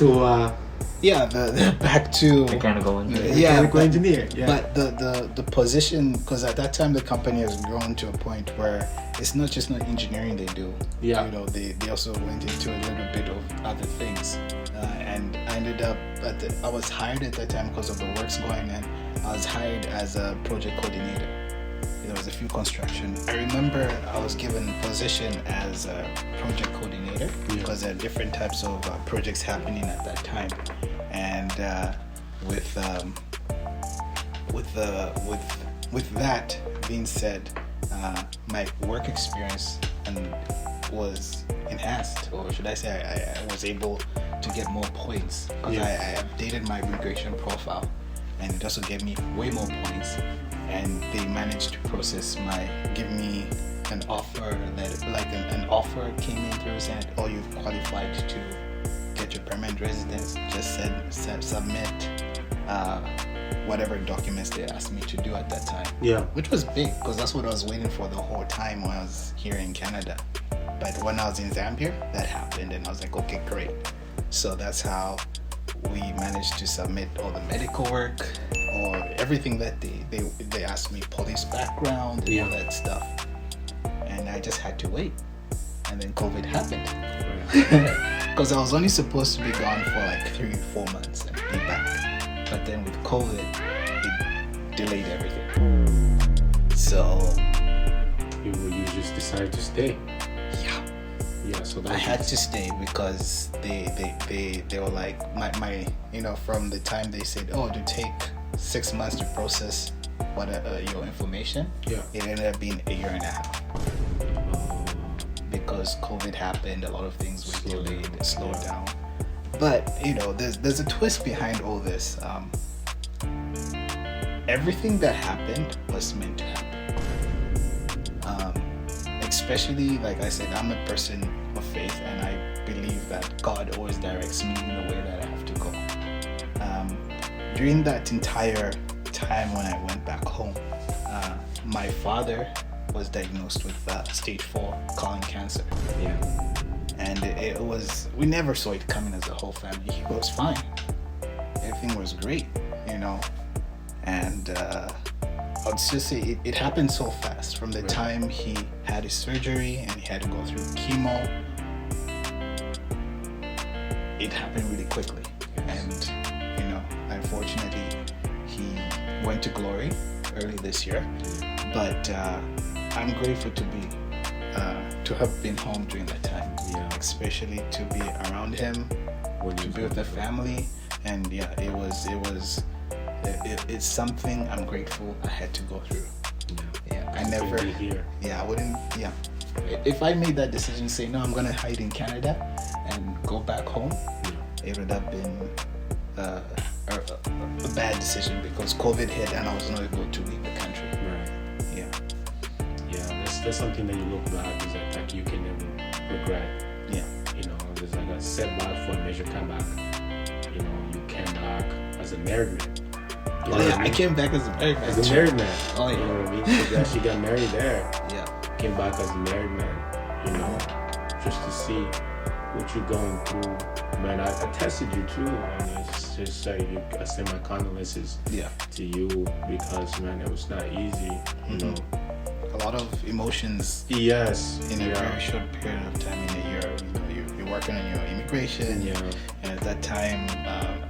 back to Mechanical engineer. Mechanical engineer. Yeah. But the position, because at that time the company has grown to a point where it's not just engineering they do. Yeah. They also went into a little bit of other things, and I ended up I was hired at that time because of the works going on. I was hired as a project coordinator. There was a few construction. I remember I was given a position as a project coordinator because there are different types of projects happening at that time, and with that being said, my work experience was enhanced, or should I say, I was able to get more points because I updated my immigration profile, and it also gave me way more points. And they managed to give me an offer an offer came in through saying, oh, you've qualified to get your permanent residence. Just submit whatever documents they asked me to do at that time. Yeah. Which was big because that's what I was waiting for the whole time when I was here in Canada. But when I was in Zambia, that happened, and I was like, okay, great. So that's how we managed to submit all the medical work or everything that they asked me, police background and all that stuff. And I just had to wait. And then COVID happened. Because I was only supposed to be gone for like 3-4 months and be back. But then with COVID, it delayed everything. So you just decided to stay. Yeah, so I had to stay because they were like my from the time they said, oh, to take 6 months to process your information, it ended up being 1.5 years. Because COVID happened, a lot of things were delayed, slowed down. But there's a twist behind all this. Everything that happened was meant to happen. Especially, like I said, I'm a person of faith, and I believe that God always directs me in the way that I have to go. During that entire time when I went back home, my father was diagnosed with stage 4 colon cancer. Yeah. And we never saw it coming as a whole family. He was fine. Everything was great, And I would just say it happened so fast from the time he had his surgery and he had to go through chemo. It happened really quickly. And, unfortunately, he went to glory early this year. But I'm grateful to have been home during that time. Yeah. Especially to be around him, to be with the family. And it's something I'm grateful I had to go through. I wouldn't. If I made that decision, say no, I'm gonna hide in Canada and go back home, it would have been a bad decision because COVID hit and I was not able to leave the country. Right. Yeah. That's something that you look back is like you can never regret. Yeah. There's like a setback for a major comeback. You came back as a married man. I came back as a married man. As a married man. Oh, yeah. You know what I mean? She actually got married there. Yeah. Came back as a married man, just to see what you're going through. Man, I tested you too. It's just like I send my condolences to you because, man, it was not easy, A lot of emotions. Yes. In a very short period of time in a year. You're working on your immigration. Yeah. And at that time,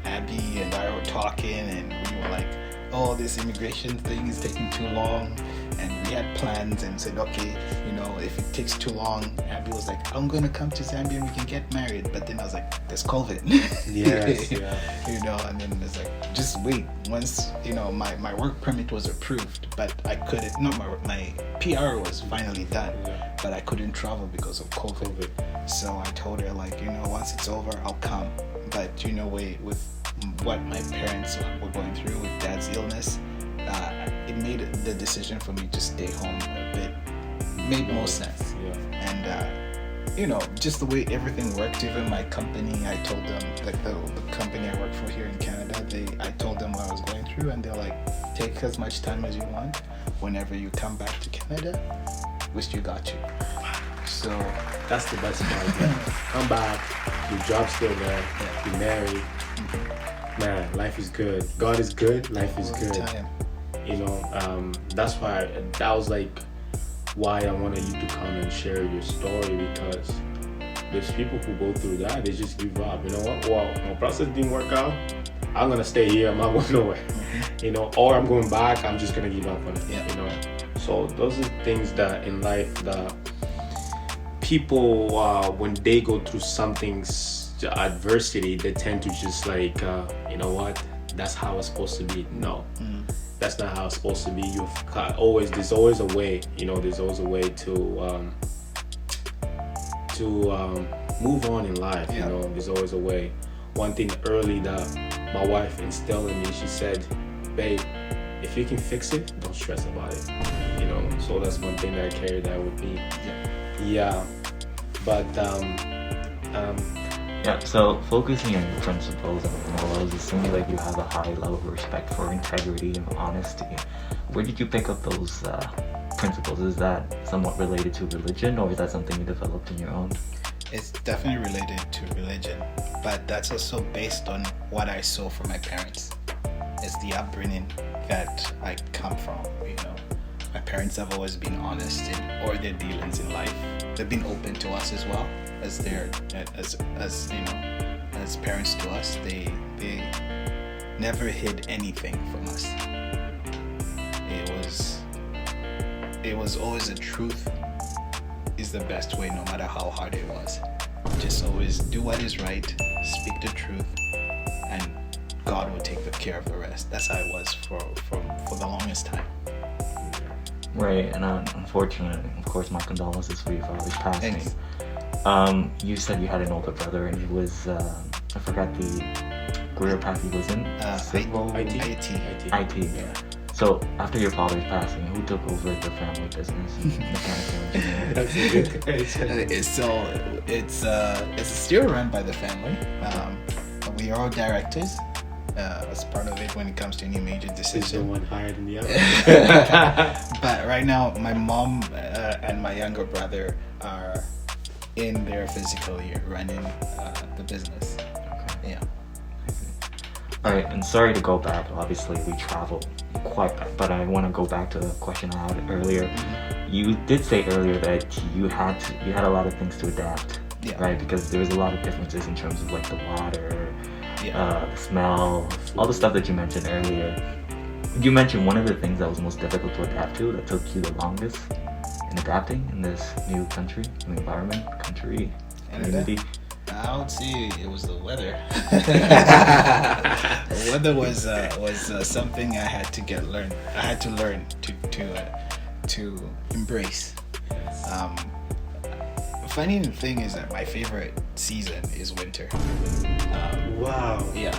Abby and I were talking, and we were like, "Oh, this immigration thing is taking too long." and we had plans and said, okay, you know, if it takes too long, Abby was like, I'm gonna come to Zambia and we can get married. But then I was like, there's COVID. Yes, yeah. You know, and then it's like, just wait. Once, you know, my work permit was approved, but I couldn't, no, my PR was finally done, but I couldn't travel because of COVID. So I told her, like, you know, once it's over, I'll come. But, you know, with what my parents were going through with Dad's illness, it made the decision for me to stay home a bit, made more sense. And you know, just the way everything worked, even my company, I told them, like the company I work for here in Canada, I told them what I was going through, and they're like, take as much time as you want. Whenever you come back to Canada, we still got you. So that's the best part. Come back, your job's still there, you're married. Man, life is good. God is good, life is good. Time. You know, that's why that was like why I wanted you to come and share your story, because there's people who go through that, they just give up. You know what? Well, my process didn't work out. I'm gonna stay here. I'm not going nowhere. You know, or I'm going back. I'm just gonna give up on it. You know. So those are things that in life that people, when they go through something adversity, they tend to just like, you know what? That's how it's supposed to be. No. That's not how it's supposed to be. There's always a way, you know, there's always a way to move on in life, you know, there's always a way. One thing early that my wife instilled in me, she said, babe, if you can fix it, don't stress about it, you know. So that's one thing that I carry that with me. But so focusing on your principles and morals, it seems like you have a high level of respect for integrity and honesty. Where did you pick up those principles? Is that somewhat related to religion, or is that something you developed on your own? It's definitely related to religion, but that's also based on what I saw from my parents. It's the upbringing that I come from, you know. My parents have always been honest in all their dealings in life. They've been open to us as well, as you know, as parents to us. They never hid anything from us. It was always the truth is the best way, no matter how hard it was. Just always do what is right, speak the truth, and God will take care of the rest. That's how it was for the longest time. Right, and unfortunately, of course, my condolences for your father's passing. You said you had an older brother, and he was, I forgot the career path he was in. Civil? IT. Yeah. So, after your father's passing, who took over the family business? Mechanical engineering. It's still run by the family. We are all directors. As part of it when it comes to any major decision. Is the one higher than the other? But right now, my mom and my younger brother are in their physical year running the business. Okay. Yeah. All right, and sorry to go back. Obviously, we traveled quite, but I want to go back to the question I had earlier. You did say earlier that you had a lot of things to adapt, right? Because there was a lot of differences in terms of like the water. The smell, all the stuff that you mentioned earlier. You mentioned one of the things that was most difficult to adapt to, that took you the longest in adapting in this new country, new environment, country, community. I would say it was the weather. The weather was something I had to learn to embrace. Funny thing is that my favorite season is winter. Wow. Yeah.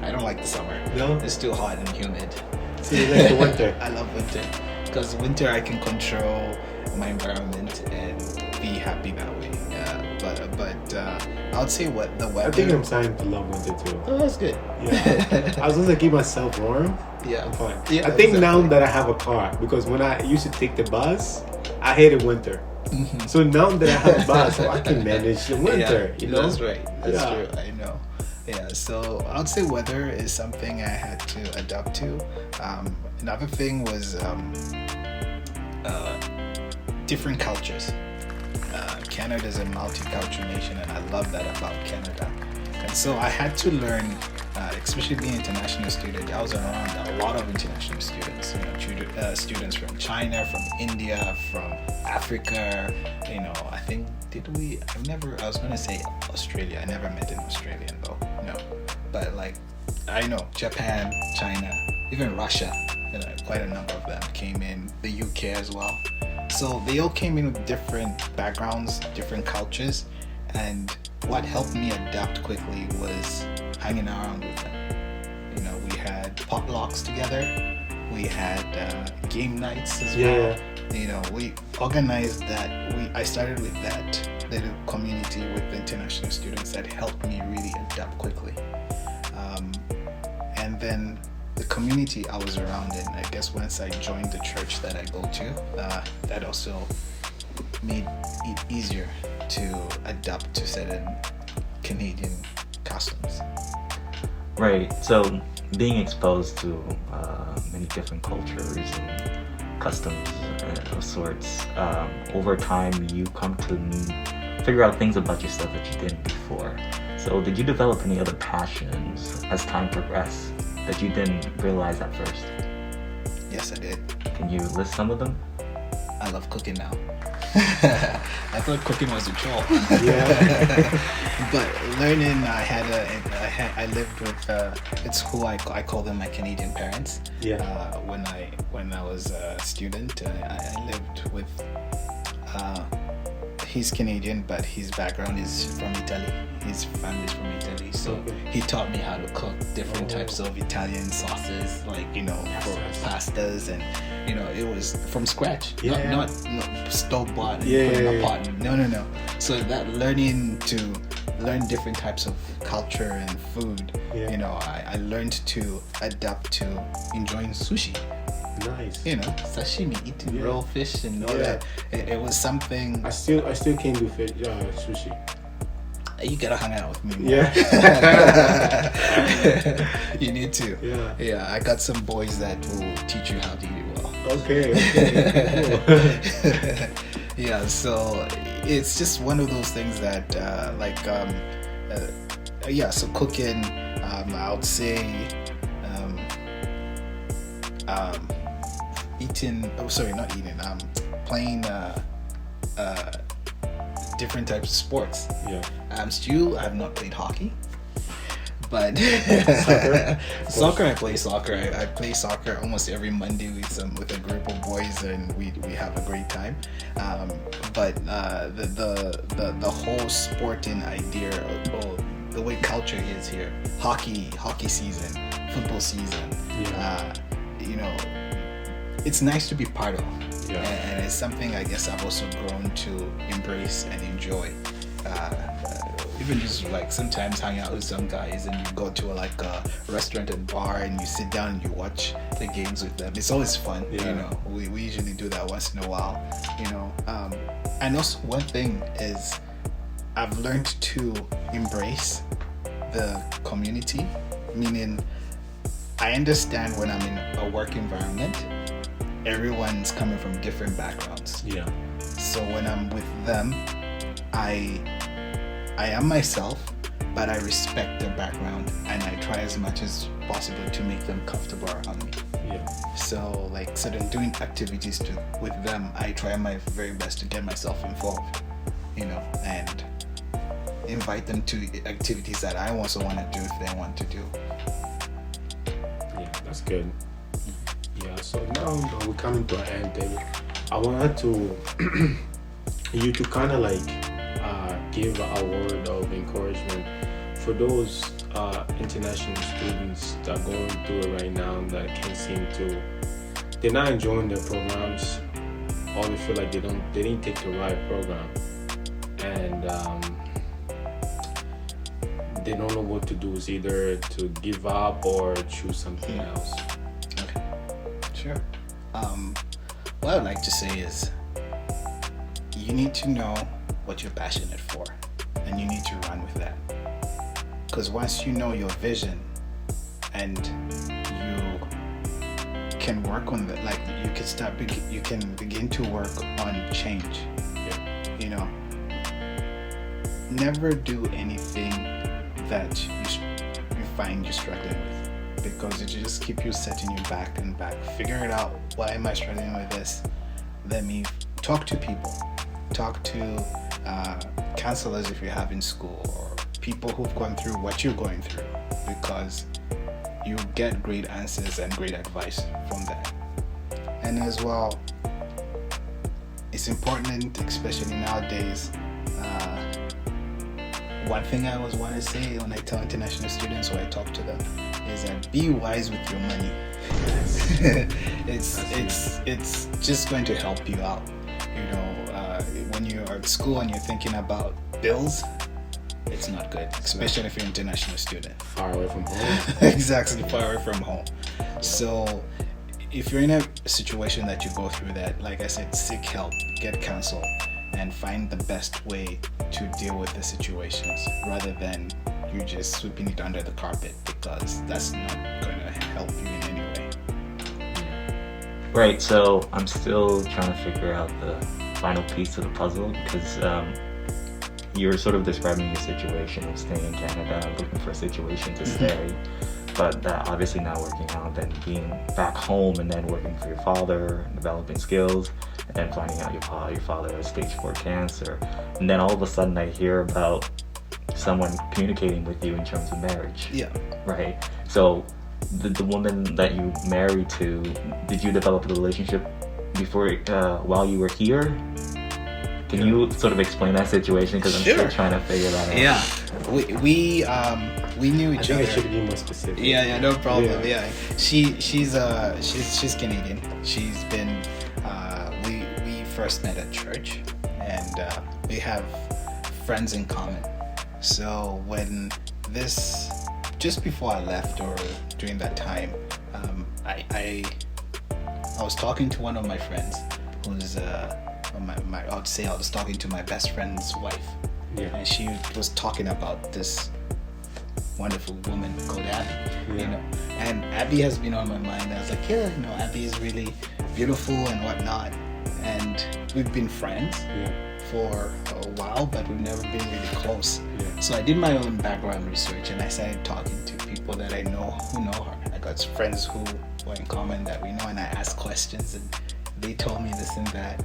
I don't like the summer. No? It's too hot and humid. So you like the winter? I love winter. Because winter I can control my environment and be happy that way. But I would say what the weather. I think I'm starting to love winter too. Oh, that's good. Yeah. I was gonna keep myself warm. Yeah. I'm fine. Yeah, I think exactly. now that I have a car, because when I used to take the bus, I hated winter. So now that I have a bus, I can manage the winter. Yeah, you know? That's right. That's true. I know. Yeah. So I would say weather is something I had to adapt to. Another thing was different cultures. Canada is a multicultural nation, and I love that about Canada. And so I had to learn especially being an international student, I was around a lot of international students. Students from China, from India, from Africa. I think I was gonna say Australia. I never met an Australian though. No, but I know Japan, China, even Russia. Quite a number of them came in. The UK as well. So they all came in with different backgrounds, different cultures, and what helped me adapt quickly was hanging around with them. We had potlucks together. We had game nights as well. We organized that. I started with that little community with the international students that helped me really adapt quickly. And then the community I was around in, I guess once I joined the church that I go to, that also made it easier to adapt to certain Canadian customs. Right. So being exposed to many different cultures and customs of sorts, over time you come to figure out things about yourself that you didn't before. So did you develop any other passions as time progressed that you didn't realize at first? Yes, I did. Can you list some of them? I love cooking now. I thought cooking was a chore. Yeah. But learning, I lived with it's who I call them my Canadian parents. Yeah. When I was a student, I lived with. He's Canadian, but his background is from Italy. His family's from Italy, so he taught me how to cook different types of Italian sauces, for pastas, and it was from scratch, not stove bought and put in a pot. No. So that learn different types of culture and food. I learned to adapt to enjoying sushi. Nice. Sashimi, eating raw fish and all that. It was something. I still can't do sushi. You gotta hang out with me more. Yeah. You need to. Yeah. I got some boys that will teach you how to eat it well. Okay. Yeah. So it's just one of those things that, So cooking, I would say, playing different types of sports. Still I have not played hockey, but soccer. I play soccer. I play soccer almost every Monday with a group of boys, and we have a great time. But the whole sporting idea, the way culture is here, hockey season, football season. It's nice to be part of. And it's something I guess I've also grown to embrace and enjoy. Even just sometimes hang out with some guys and you go to a restaurant and bar and you sit down and you watch the games with them. It's always fun. We usually do that once in a while. And also one thing is I've learned to embrace the community, meaning I understand when I'm in a work environment, everyone's coming from different backgrounds. So when I'm with them, I am myself, but I respect their background and I try as much as possible to make them comfortable around me. So in doing activities with them, I try my very best to get myself involved, and invite them to activities that I also want to do if they want to do. Yeah, that's good. So now we're coming to an end, David. I wanted you to kind of give a word of encouragement for those international students that are going through it right now that can't seem to. They're not enjoying their programs, or they feel like they didn't take the right program, and they don't know what to do. It's either to give up or choose something else. Sure. What I'd like to say is you need to know what you're passionate for and you need to run with that. Because once you know your vision and you can work on that, you can begin to work on change. Never do anything that you find you're struggling with, because it just keep you setting you back and back. Figure it out. Why am I struggling with this? Let me talk to people. Talk to counselors if you have in school, or people who've gone through what you're going through, because you get great answers and great advice from that. And as well, it's important, especially nowadays. One thing I always want to say when I tell international students or I talk to them is that be wise with your money. it's just going to help you out. You know, when you're at school and you're thinking about bills, it's not good, especially if you're an international student. Far away from home. Exactly, far away from home. So if you're in a situation that you go through that, like I said, seek help, get counsel, and find the best way to deal with the situations, rather than you just sweeping it under the carpet, because that's not going to help you in any way. Right, so I'm still trying to figure out the final piece of the puzzle, because you're sort of describing your situation of staying in Canada, looking for a situation to stay, but that obviously not working out, then being back home and then working for your father, developing skills, and then finding out your father has stage 4 cancer, and then all of a sudden I hear about someone communicating with you in terms of marriage. Yeah. Right. So the woman that you married to, did you develop a relationship before while you were here? Can you sort of explain that situation, because I'm still trying to figure that out. Yeah, we knew each other. I should be more specific. Yeah, no problem. Yeah, she's Canadian. She's been we first met at church, and we have friends in common. So when just before I left, or during that time, I was talking to one of my friends who's I would say I was talking to my best friend's wife, and she was talking about this wonderful woman called Abby, you know, and Abby has been on my mind. I was like, Abby is really beautiful and whatnot, and we've been friends for a while, but we've never been really close. So I did my own background research, and I started talking to people that I know who know her. I got friends who were in common that we know, and I asked questions, and they told me this and that,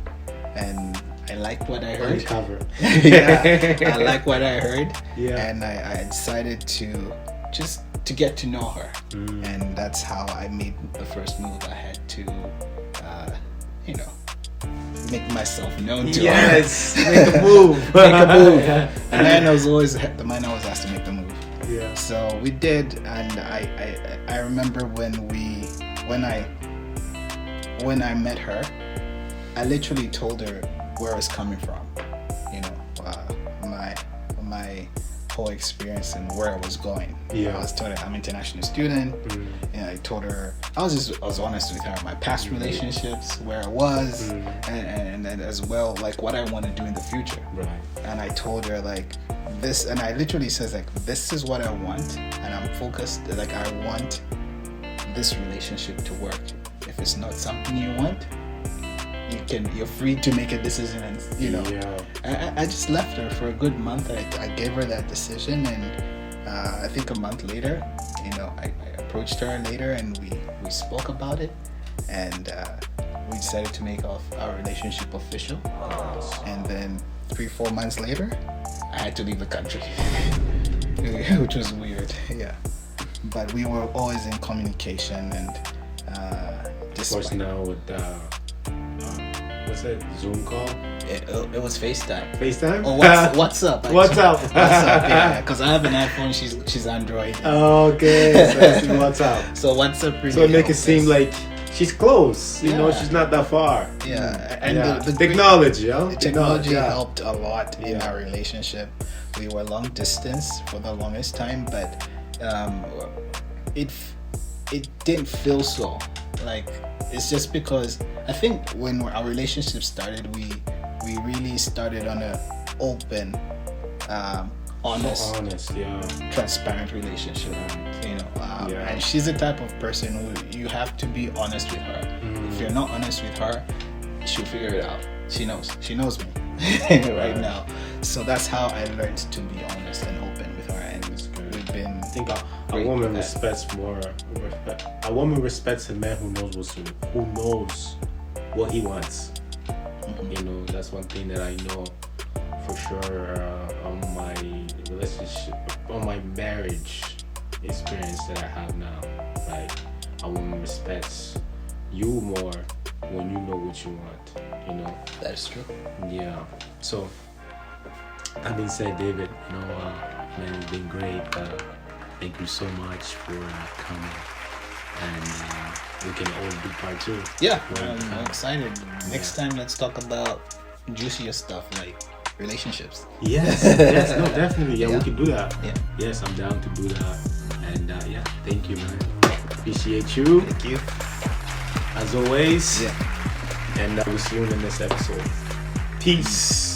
and I liked what I heard. I like what I heard, and I decided to just to get to know her, and that's how I made the first move. I had to, make myself known to her. Yes, make a move. The man was always asked to make the move. Yeah. So we did, and I remember when I met her, I literally told her where I was coming from, my whole experience and where I was going. I was telling her I'm an international student, and I told her I was honest with her, my past relationships, where I was, and as well, like what I want to do in the future. Right. And I told her like this, and I literally says like, this is what I want, and I'm focused, like I want this relationship to work. If it's not something you want, you're free to make a decision, and I just left her for a good month. I gave her that decision, and I think a month later, I approached her later, and we spoke about it, and we decided to make our relationship official. And then 3-4 months later, I had to leave the country, which was weird. But we were always in communication, and of course now with what's it, Zoom call? It was FaceTime. FaceTime? Oh, WhatsApp. Actually. WhatsApp, yeah. Because I have an iPhone, she's Android. Okay, so it's WhatsApp. So WhatsApp really so it make it seem like she's close. She's not that far. Yeah, and the technology, Technology helped a lot in our relationship. We were long distance for the longest time, but it didn't feel so. Like, it's just because I think when our relationship started, we really started on an open, honest, transparent relationship. And she's the type of person who you have to be honest with her. If you're not honest with her, she'll figure it out. She knows me right now. So that's how I learned to be honest and open with her, and we've been think a Great woman with that. respects more. A woman respects a man who knows what he wants. You know, that's one thing that I know for sure on my relationship, on my marriage experience that I have now. Like, a woman respects you more when you know what you want. You know. That is true. Yeah. So, that being said, David, you know, man, it's been great. Thank you so much for coming, and we can all do part 2. Yeah, I'm excited. Next time, let's talk about juicier stuff like relationships. Yes, no, definitely. Yeah, we can do that. Yeah. Yes, I'm down to do that. And yeah, thank you, man. Appreciate you. Thank you. As always. Yeah. And we'll see you in the next episode. Peace.